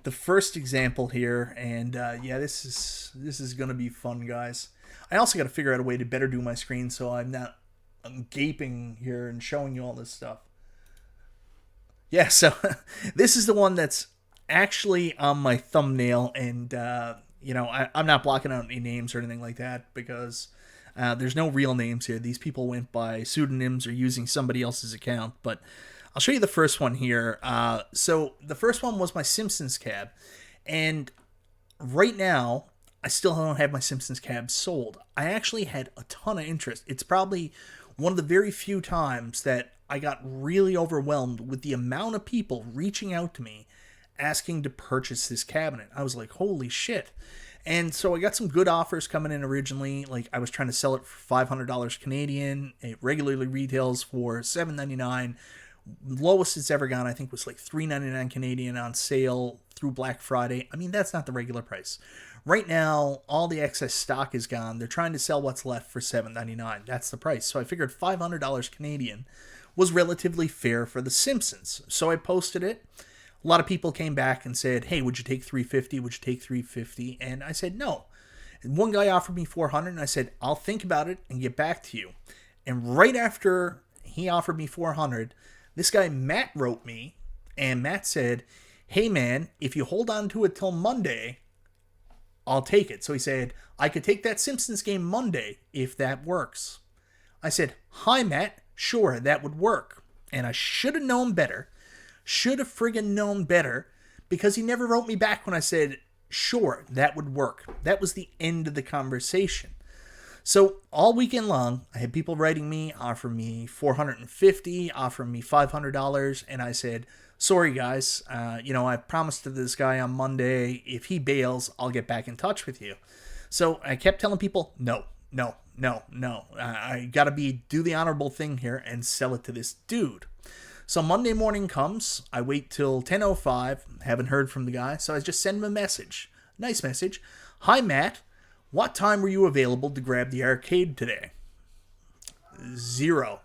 the first example here. And yeah, this is going to be fun, guys. I also got to figure out a way to better do my screen so I'm gaping here and showing you all this stuff. Yeah, so this is the one that's actually on my thumbnail, and you know, I'm not blocking out any names or anything like that because There's no real names here. These people went by pseudonyms or using somebody else's account, but I'll show you the first one here. So the first one was my Simpsons cab, and right now I still don't have my Simpsons cab sold. I actually had a ton of interest. It's probably one of the very few times that I got really overwhelmed with the amount of people reaching out to me asking to purchase this cabinet. I was like, holy shit. And so I got some good offers coming in originally. Like, I was trying to sell it for $500 Canadian. It regularly retails for $7.99. Lowest it's ever gone, I think, was like $3.99 Canadian on sale through Black Friday. I mean, that's not the regular price. Right now, all the excess stock is gone. They're trying to sell what's left for $7.99. That's the price. So I figured $500 Canadian was relatively fair for The Simpsons. So I posted it. A lot of people came back and said, hey, would you take $350? Would you take $350? And I said, no. And one guy offered me $400, and I said, I'll think about it and get back to you. And right after he offered me $400, this guy, Matt, wrote me, and Matt said, hey, man, if you hold on to it till Monday, I'll take it. So he said, I could take that Simpsons game Monday if that works. I said, hi, Matt. Sure, that would work. And I should have known better. Should have friggin' known better, because he never wrote me back when I said, sure, that would work. That was the end of the conversation. So all weekend long, I had people writing me, offering me $450, offering me $500, and I said, sorry guys, I promised to this guy on Monday, if he bails, I'll get back in touch with you. So I kept telling people, no. I gotta do the honorable thing here and sell it to this dude. So Monday morning comes, I wait till 10:05, haven't heard from the guy, so I just send him a message. Nice message. Hi Matt, what time were you available to grab the arcade today? Zero.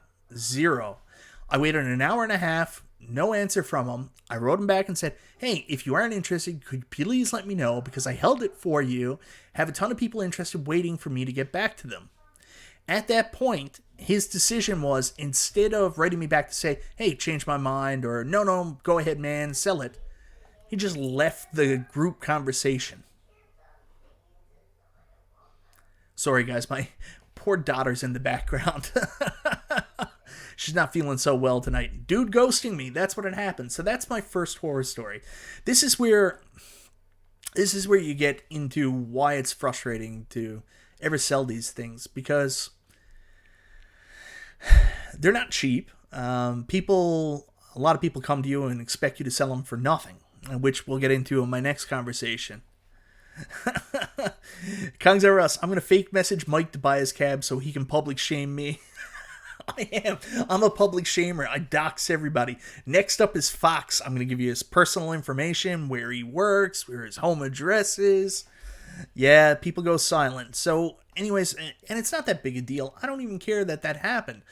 I waited an hour and a half, no answer from him. I wrote him back and said, hey, if you aren't interested, could you please let me know, because I held it for you, have a ton of people interested waiting for me to get back to them. At that point, his decision was, instead of writing me back to say, hey, change my mind, or no, go ahead, man, sell it, he just left the group conversation. Sorry, guys, my poor daughter's in the background. She's not feeling so well tonight. Dude ghosting me, that's what had happened. So that's my first horror story. This is where you get into why it's frustrating to ever sell these things, because they're not cheap. A lot of people come to you and expect you to sell them for nothing, which we'll get into in my next conversation. Kongs Ever Us, I'm going to fake message Mike to buy his cab so he can public shame me. I am. I'm a public shamer. I dox everybody. Next up is Fox. I'm going to give you his personal information, where he works, where his home address is. Yeah, people go silent. So anyways, and it's not that big a deal. I don't even care that happened.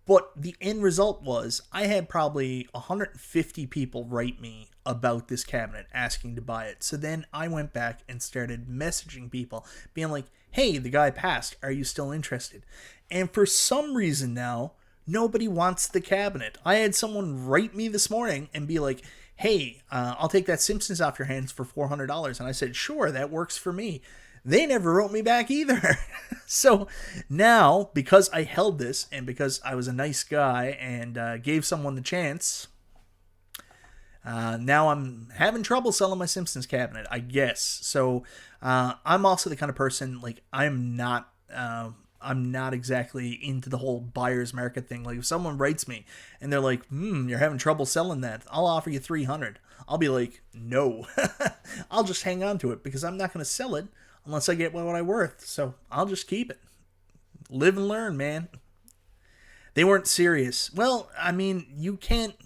But the end result was I had probably 150 people write me about this cabinet asking to buy it. So then I went back and started messaging people being like, hey, the guy passed. Are you still interested? And for some reason now, nobody wants the cabinet. I had someone write me this morning and be like, hey, I'll take that Simpsons off your hands for $400. And I said, sure, that works for me. They never wrote me back either. So now, because I held this and because I was a nice guy and gave someone the chance, now I'm having trouble selling my Simpsons cabinet, I guess. So I'm also the kind of person, like, I'm not exactly into the whole buyer's market thing. Like, if someone writes me and they're like, you're having trouble selling that, I'll offer you $300. I'll be like, no. I'll just hang on to it because I'm not going to sell it unless I get what I'm worth. So I'll just keep it. Live and learn, man. They weren't serious. Well, I mean, you can't...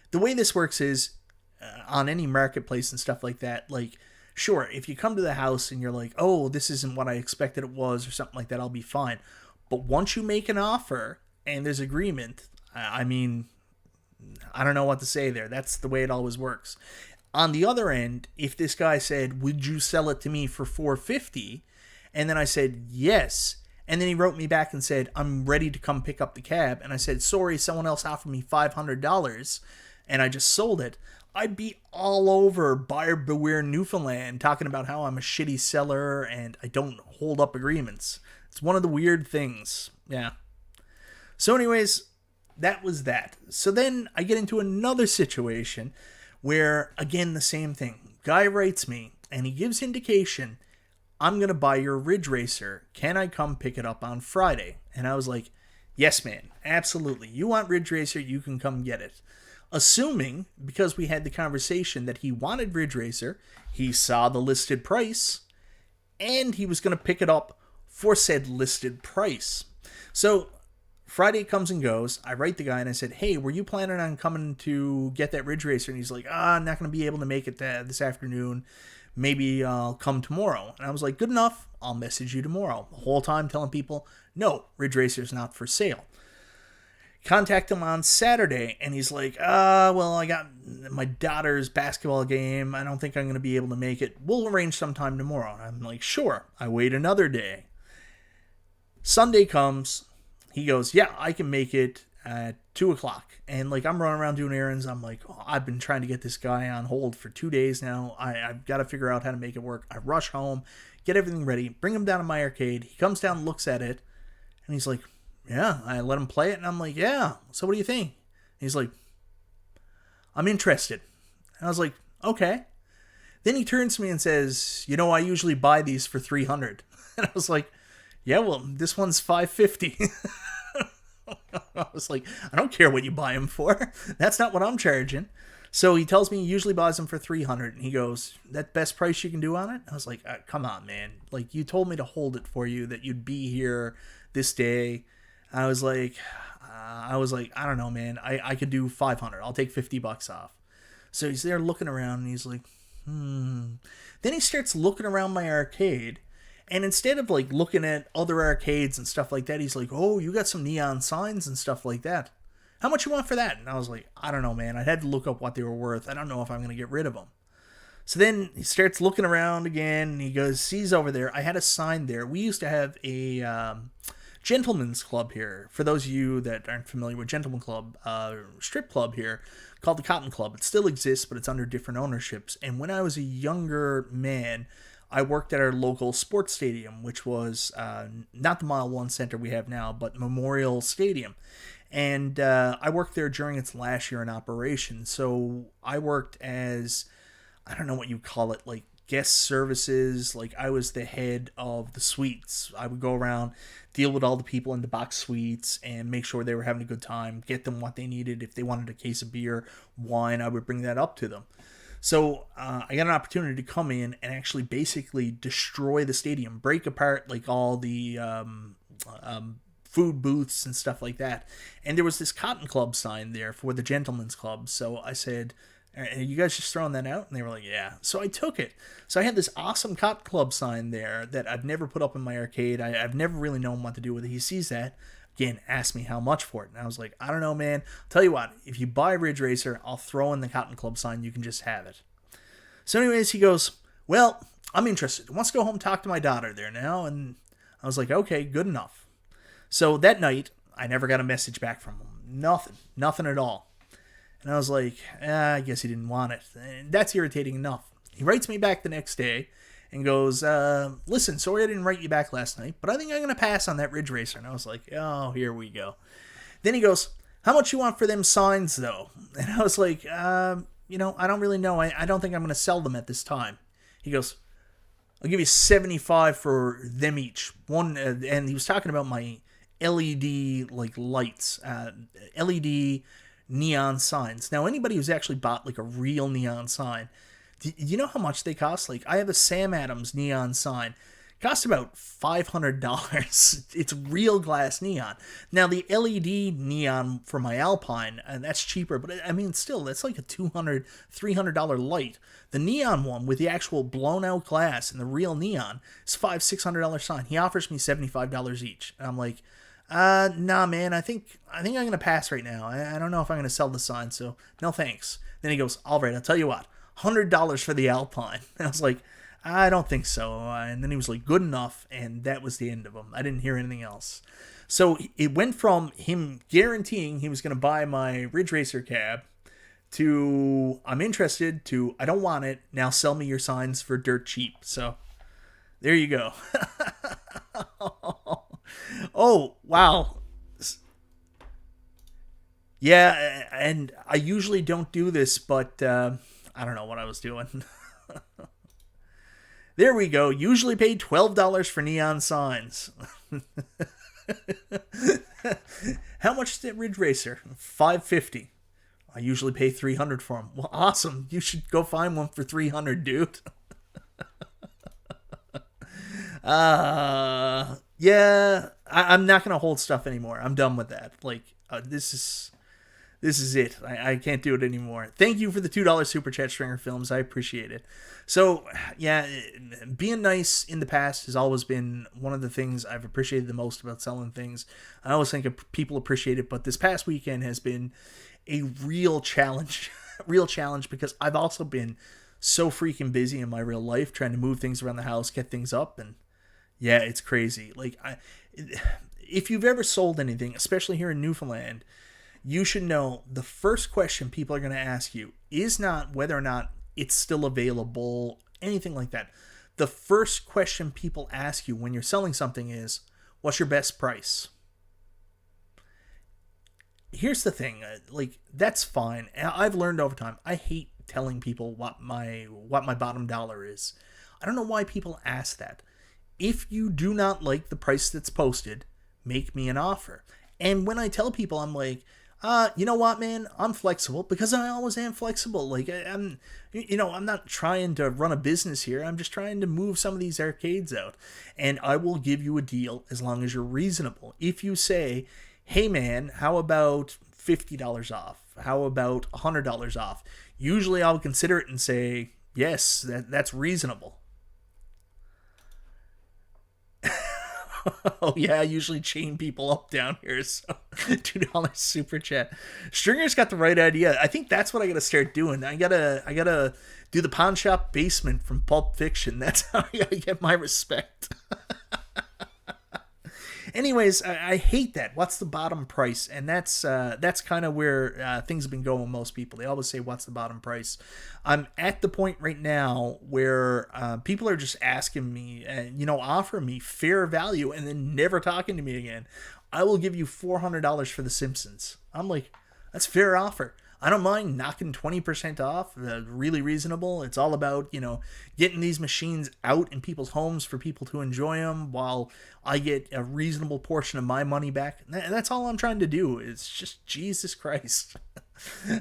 The way this works is, on any marketplace and stuff like that, like, sure, if you come to the house and you're like, oh, this isn't what I expected it was, or something like that, I'll be fine. But once you make an offer and there's agreement, I mean, I don't know what to say there. That's the way it always works. On the other end, if this guy said, would you sell it to me for $450? And then I said, yes. And then he wrote me back and said, I'm ready to come pick up the cab. And I said, sorry, someone else offered me $500 and I just sold it. I'd be all over Buyer Beware Newfoundland talking about how I'm a shitty seller and I don't hold up agreements. It's one of the weird things. Yeah. So anyways, that was that. So then I get into another situation where, again, the same thing. Guy writes me, and he gives indication, I'm going to buy your Ridge Racer. Can I come pick it up on Friday? And I was like, yes, man, absolutely. You want Ridge Racer, you can come get it. Assuming, because we had the conversation that he wanted Ridge Racer, he saw the listed price, and he was going to pick it up for said listed price. So Friday comes and goes. I write the guy and I said, hey, were you planning on coming to get that Ridge Racer? And he's like, I'm not going to be able to make it this afternoon. Maybe I'll come tomorrow. And I was like, good enough. I'll message you tomorrow. The whole time telling people, no, Ridge Racer's not for sale. Contact him on Saturday, and he's like, well, I got my daughter's basketball game. I don't think I'm going to be able to make it. We'll arrange sometime tomorrow. And I'm like, sure. I wait another day. Sunday comes. He goes, yeah, I can make it at 2 o'clock. And like, I'm running around doing errands. I'm like, I've been trying to get this guy on hold for 2 days now. I've got to figure out how to make it work. I rush home, get everything ready, bring him down to my arcade. He comes down and looks at it, and he's like, yeah, I let him play it. And I'm like, yeah, so what do you think? And he's like, I'm interested. And I was like, okay. Then he turns to me and says, you know, I usually buy these for $300. And I was like, yeah, well, this one's $550. I was like, I don't care what you buy them for. That's not what I'm charging. So he tells me he usually buys them for $300. And he goes, that best price you can do on it? I was like, come on, man. Like, you told me to hold it for you, that you'd be here this day. I was like, I don't know, man. I could do $500. I'll take $50 off. So he's there looking around, and he's like, Then he starts looking around my arcade. And instead of like looking at other arcades and stuff like that, he's like, oh, you got some neon signs and stuff like that. How much you want for that? And I was like, I don't know, man. I had to look up what they were worth. I don't know if I'm going to get rid of them. So then he starts looking around again, and he goes, sees over there. I had a sign there. We used to have a gentleman's club here. For those of you that aren't familiar with Gentleman Club, strip club here called the Cotton Club. It still exists, but it's under different ownerships. And when I was a younger man, I worked at our local sports stadium, which was not the Mile 1 Center we have now, but Memorial Stadium. And I worked there during its last year in operation. So I worked as, I don't know what you call it, like guest services. Like I was the head of the suites. I would go around, deal with all the people in the box suites and make sure they were having a good time, get them what they needed. If they wanted a case of beer, wine, I would bring that up to them. So I got an opportunity to come in and actually basically destroy the stadium, break apart like all the food booths and stuff like that. And there was this Cotton Club sign there for the Gentleman's Club. So I said, are you guys just throwing that out? And they were like, yeah. So I took it. So I had this awesome Cotton Club sign there that I've never put up in my arcade. I've never really known what to do with it. He sees that. Again, asked me how much for it. And I was like, I don't know, man. Tell you what, if you buy Ridge Racer, I'll throw in the Cotton Club sign. You can just have it. So anyways, he goes, well, I'm interested. He wants to go home and talk to my daughter there now. And I was like, okay, good enough. So that night, I never got a message back from him. Nothing at all. And I was like, I guess he didn't want it. And that's irritating enough. He writes me back the next day and goes, listen, sorry I didn't write you back last night, but I think I'm going to pass on that Ridge Racer. And I was like, oh, here we go. Then he goes, how much you want for them signs, though? And I was like, I don't really know. I don't think I'm going to sell them at this time. He goes, I'll give you $75 for them each. One, and he was talking about my LED like lights, LED neon signs. Now, anybody who's actually bought like a real neon sign, do you know how much they cost? Like, I have a Sam Adams neon sign. It costs about $500. It's real glass neon. Now, the LED neon for my Alpine, and that's cheaper, but I mean, still, that's like a $200, $300 light. The neon one with the actual blown out glass and the real neon is $500, $600 sign. He offers me $75 each. And I'm like, nah, man, I think I'm going to pass right now. I don't know if I'm going to sell the sign, so no thanks. Then he goes, all right, I'll tell you what, $100 for the Alpine. And I was like, I don't think so. And then he was like, good enough, and that was the end of him. I didn't hear anything else. So it went from him guaranteeing he was going to buy my Ridge Racer cab to I'm interested to I don't want it, now sell me your signs for dirt cheap. So there you go. Oh, wow. Yeah, and I usually don't do this, but I don't know what I was doing. There we go. Usually pay $12 for neon signs. How much is that Ridge Racer? $550. I usually pay $300 for them. Well, awesome. You should go find one for $300, dude. Yeah, I'm not gonna hold stuff anymore. I'm done with that. Like, this is it. I can't do it anymore. Thank you for the $2 super chat, Stringer Films. I appreciate it. So, yeah, being nice in the past has always been one of the things I've appreciated the most about selling things. I always think people appreciate it, but this past weekend has been a real challenge. Real challenge, because I've also been so freaking busy in my real life trying to move things around the house, get things up, and yeah, it's crazy. Like, if you've ever sold anything, especially here in Newfoundland, you should know the first question people are going to ask you is not whether or not it's still available, anything like that. The first question people ask you when you're selling something is, what's your best price? Here's the thing, like, that's fine. I've learned over time, I hate telling people what my bottom dollar is. I don't know why people ask that. If you do not like the price that's posted, make me an offer. And when I tell people, I'm like, you know what, man? I'm flexible, because I always am flexible. Like, I'm not trying to run a business here. I'm just trying to move some of these arcades out. And I will give you a deal as long as you're reasonable. If you say, hey, man, how about $50 off? How about $100 off? Usually I'll consider it and say, yes, that's reasonable. Oh yeah, I usually chain people up down here, so $2 super chat. Stringer's got the right idea. I think that's what I gotta start doing. I gotta do the pawn shop basement from Pulp Fiction. That's how I gotta get my respect. Anyways, I hate that. What's the bottom price? And that's kind of where things have been going with most people. They always say, what's the bottom price? I'm at the point right now where people are just asking me, offering me fair value and then never talking to me again. I will give you $400 for The Simpsons. I'm like, that's a fair offer. I don't mind knocking 20% off. Really reasonable. It's all about, getting these machines out in people's homes for people to enjoy them while I get a reasonable portion of my money back. That's all I'm trying to do. It's just Jesus Christ.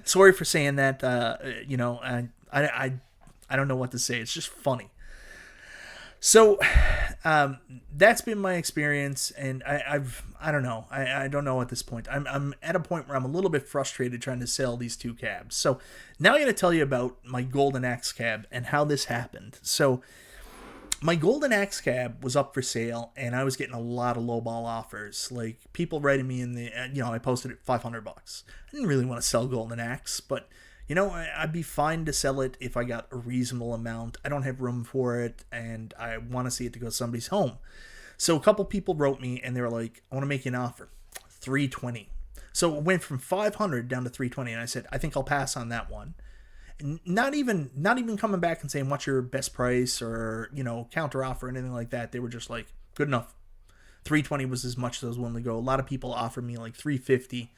Sorry for saying that. I don't know what to say. It's just funny. So that's been my experience, and I don't know. I don't know at this point. I'm at a point where I'm a little bit frustrated trying to sell these two cabs. So now I'm going to tell you about my Golden Axe cab and how this happened. So my Golden Axe cab was up for sale, and I was getting a lot of lowball offers. Like, people writing me in the, I posted it $500. I didn't really want to sell Golden Axe, but I'd be fine to sell it if I got a reasonable amount. I don't have room for it, and I want to see it to go to somebody's home. So a couple people wrote me, and they were like, I want to make you an offer, $320. So it went from $500 down to $320, and I said, I think I'll pass on that one. Not even coming back and saying, what's your best price, or, counter offer, or anything like that. They were just like, good enough. $320 was as much as I was willing to go. A lot of people offered me like $350.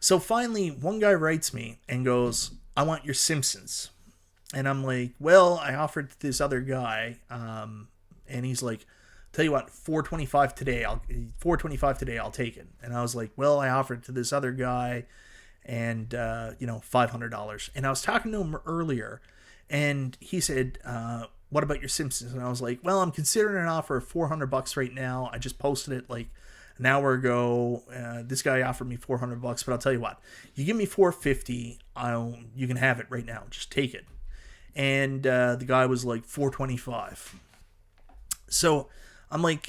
So finally, one guy writes me and goes, I want your Simpsons. And I'm like, well, I offered to this other guy, and he's like, tell you what, $425 today. I'll take it. And I was like, well, I offered to this other guy, and $500. And I was talking to him earlier, and he said, what about your Simpsons? And I was like, well, I'm considering an offer of $400 right now. I just posted it like an hour ago. This guy offered me $400, but I'll tell you what, you give me $450, you can have it right now. Just take it. And the guy was like $425. So I'm like,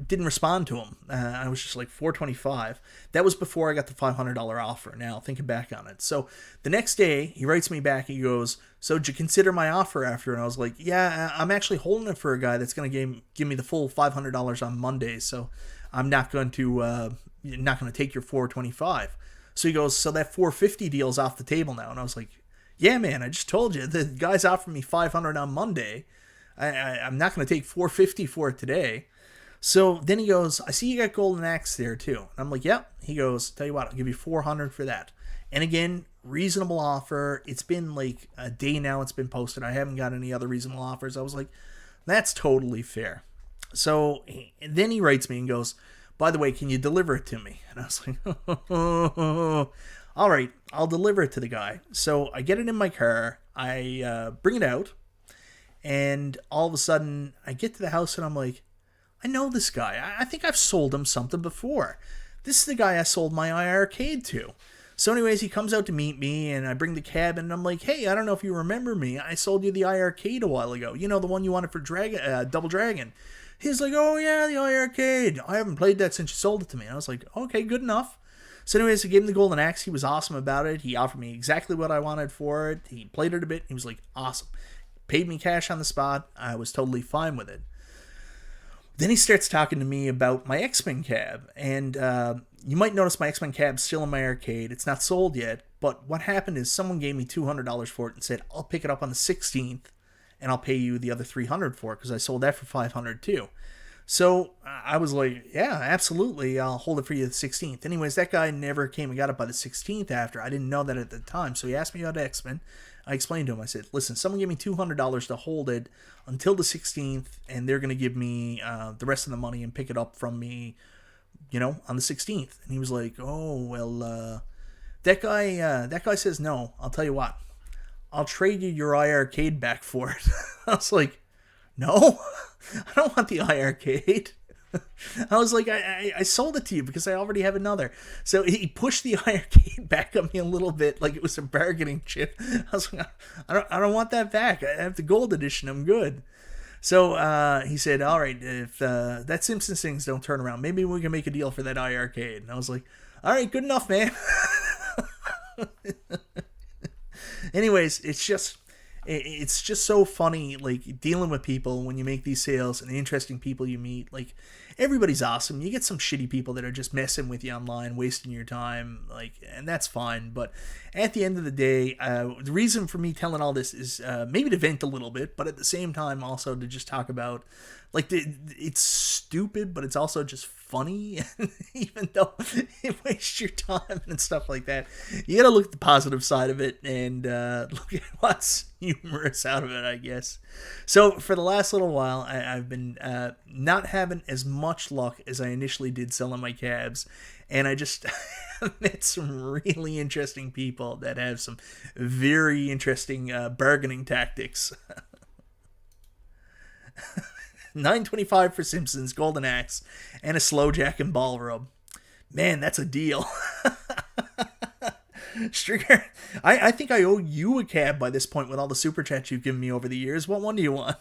didn't respond to him. I was just like $425. That was before I got the $500 offer. Now thinking back on it. So the next day he writes me back. He goes, so did you consider my offer after? And I was like, yeah, I'm actually holding it for a guy that's going to give me the full $500 on Monday. So I'm not going to take your $425. So he goes, so that $450 deal's off the table now. And I was like, yeah, man, I just told you the guy's offering me $500 on Monday. I'm not going to take $450 for it today. So then he goes, I see you got Golden Axe there too. And I'm like, yep. He goes, tell you what, I'll give you $400 for that. And again, reasonable offer. It's been like a day now it's been posted. I haven't got any other reasonable offers. I was like, that's totally fair. So then he writes me and goes, by the way, can you deliver it to me? And I was like, all right, I'll deliver it to the guy. So I get it in my car. I bring it out. And all of a sudden, I get to the house and I'm like, I know this guy. I think I've sold him something before. This is the guy I sold my iArcade to. So anyways, he comes out to meet me, and I bring the cab, and I'm like, hey, I don't know if you remember me. I sold you the iArcade a while ago. You know, the one you wanted for Double Dragon. He's like, oh, yeah, the iArcade. I haven't played that since you sold it to me. And I was like, okay, good enough. So anyways, I gave him the Golden Axe. He was awesome about it. He offered me exactly what I wanted for it. He played it a bit. He was like, awesome. Paid me cash on the spot. I was totally fine with it. Then he starts talking to me about my X-Men cab, and you might notice my X-Men cab's still in my arcade. It's not sold yet, but what happened is someone gave me $200 for it and said, I'll pick it up on the 16th, and I'll pay you the other $300 for it, because I sold that for $500 too. So I was like, yeah, absolutely, I'll hold it for you the 16th. Anyways, that guy never came and got it by the 16th after. I didn't know that at the time, so he asked me about X-Men. I explained to him, I said, listen, someone gave me $200 to hold it until the 16th, and they're going to give me the rest of the money and pick it up from me, you know, on the 16th. And he was like, oh, well, that guy says, no, I'll tell you what, I'll trade you your iArcade back for it. I was like, no, I don't want the iArcade. I was like, I sold it to you because I already have another. So he pushed the iArcade back on me a little bit, like it was a bargaining chip. I was like, I don't want that back. I have the gold edition. I'm good. So he said, all right, if that Simpsons things don't turn around, maybe we can make a deal for that iArcade. And I was like, all right, good enough, man. Anyways, it's just so funny, like, dealing with people when you make these sales and the interesting people you meet. Like, everybody's awesome. You get some shitty people that are just messing with you online, wasting your time, like, and that's fine. But at the end of the day, the reason for me telling all this is maybe to vent a little bit, but at the same time also to just talk about, like, it's stupid, but it's also just funny, even though it wastes your time and stuff like that. You gotta look at the positive side of it and look at what's humorous out of it, I guess. So for the last little while, I've been not having as much luck as I initially did selling my cabs, and I just met some really interesting people that have some very interesting bargaining tactics. $9.25 for Simpsons, Golden Axe, and a Slow Jack and Ball Rub. Man, that's a deal. Stringer, I think I owe you a cab by this point with all the super chats you've given me over the years. What one do you want?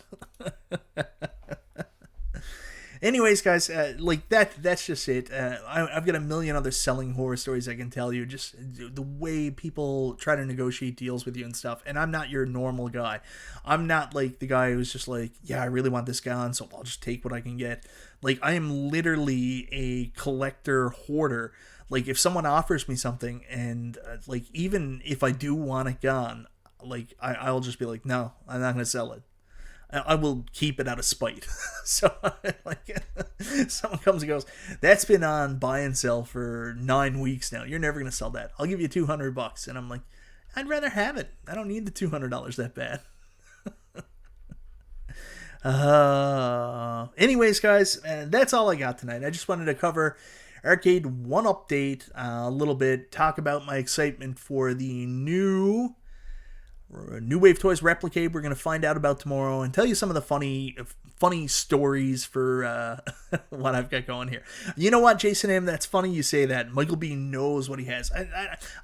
Anyways, guys, like that's just it. I've got a million other selling horror stories I can tell you, just the way people try to negotiate deals with you and stuff. And I'm not your normal guy. I'm not like the guy who's just like, yeah, I really want this gun, so I'll just take what I can get. Like, I am literally a collector hoarder. Like, if someone offers me something, and like, even if I do want a gun, like, I'll just be like, no, I'm not going to sell it. I will keep it out of spite. So, like, someone comes and goes, that's been on buy and sell for 9 weeks now. You're never going to sell that. I'll give you $200. And I'm like, I'd rather have it. I don't need the $200 that bad. Anyways, guys, that's all I got tonight. I just wanted to cover Arcade1Update a little bit, talk about my excitement for the new Wave Toys Replicate we're going to find out about tomorrow, and tell you some of the funny stories for what I've got going here. You know what, Jason M., that's funny you say that. Michael B. knows what he has.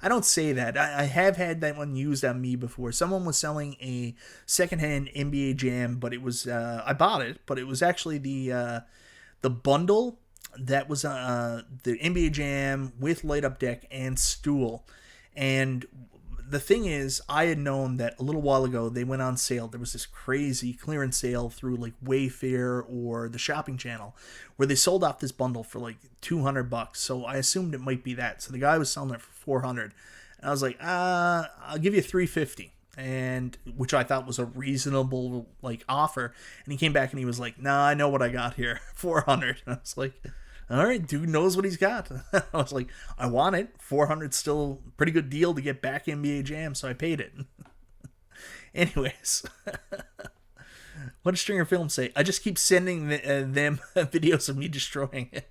I don't say that. I have had that one used on me before. Someone was selling a secondhand NBA Jam, but it was I bought it, but it was actually the bundle that was the NBA Jam with light up deck and stool. And the thing is, I had known that a little while ago they went on sale. There was this crazy clearance sale through like Wayfair or the Shopping Channel where they sold off this bundle for like $200. So I assumed it might be that. So the guy was selling it for $400, and I was like, I'll give you $350. and which I thought was a reasonable like offer. And he came back and he was like, "Nah, I know what I got here, 400." And I was like, "All right, dude knows what he's got." I was like, "I want it. 400 still a pretty good deal to get back NBA Jam, so I paid it." Anyways, what does Stringer Film say? I just keep sending them videos of me destroying it.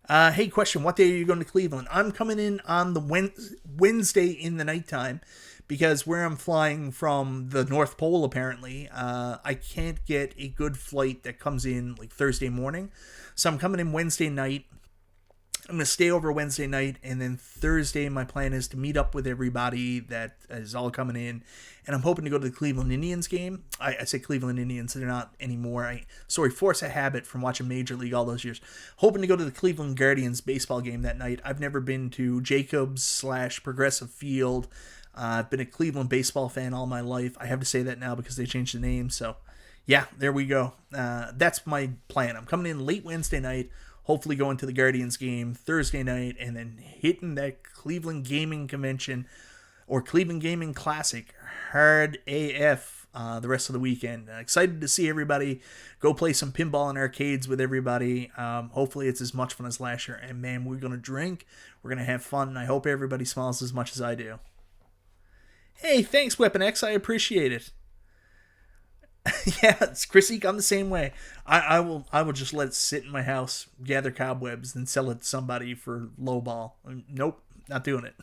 Hey, question. What day are you going to Cleveland? I'm coming in on the Wednesday in the nighttime because where I'm flying from the North Pole, apparently, I can't get a good flight that comes in like Thursday morning. So I'm coming in Wednesday night. I'm going to stay over Wednesday night, and then Thursday my plan is to meet up with everybody that is all coming in, and I'm hoping to go to the Cleveland Indians game. I say Cleveland Indians, they're not anymore. Force a habit from watching Major League all those years. Hoping to go to the Cleveland Guardians baseball game that night. I've never been to Jacobs/Progressive Field. I've been a Cleveland baseball fan all my life. I have to say that now because they changed the name, so yeah, there we go. That's my plan. I'm coming in late Wednesday night, hopefully going to the Guardians game Thursday night, and then hitting that Cleveland Gaming Convention or Cleveland Gaming Classic hard AF the rest of the weekend. Excited to see everybody, go play some pinball and arcades with everybody. Hopefully it's as much fun as last year. And man, we're going to drink. We're going to have fun. And I hope everybody smiles as much as I do. Hey, thanks, Weapon X. I appreciate it. Yeah, it's Chrissy. I'm the same way. I will just let it sit in my house, gather cobwebs, and sell it to somebody for lowball. Nope, not doing it.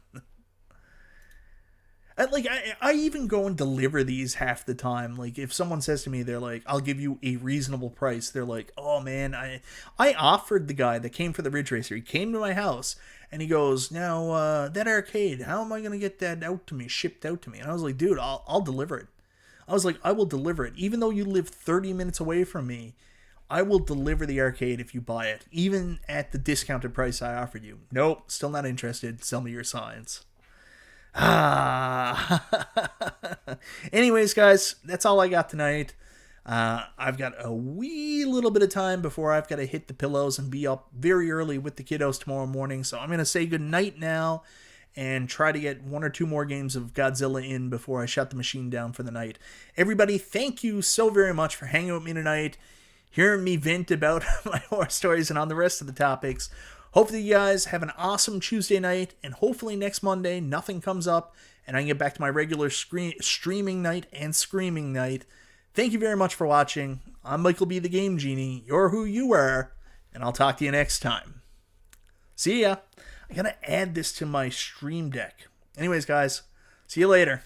I even go and deliver these half the time. Like, if someone says to me, they're like, "I'll give you a reasonable price," they're like, "Oh man, I offered the guy that came for the Ridge Racer. He came to my house and he goes, now that arcade, how am I gonna get that shipped out to me?" And I was like, "Dude, I'll deliver it." I was like, "I will deliver it. Even though you live 30 minutes away from me, I will deliver the arcade if you buy it, even at the discounted price I offered you." Nope, still not interested. Sell me your signs. Anyways, guys, that's all I got tonight. I've got a wee little bit of time before I've got to hit the pillows and be up very early with the kiddos tomorrow morning. So I'm going to say good night now and try to get one or two more games of Godzilla in before I shut the machine down for the night. Everybody, thank you so very much for hanging with me tonight, hearing me vent about my horror stories and on the rest of the topics. Hopefully you guys have an awesome Tuesday night, and hopefully next Monday nothing comes up and I can get back to my regular streaming night and screaming night. Thank you very much for watching. I'm Michael B. the Game Genie. You're who you are, and I'll talk to you next time. See ya. I gotta add this to my stream deck. Anyways, guys, see you later.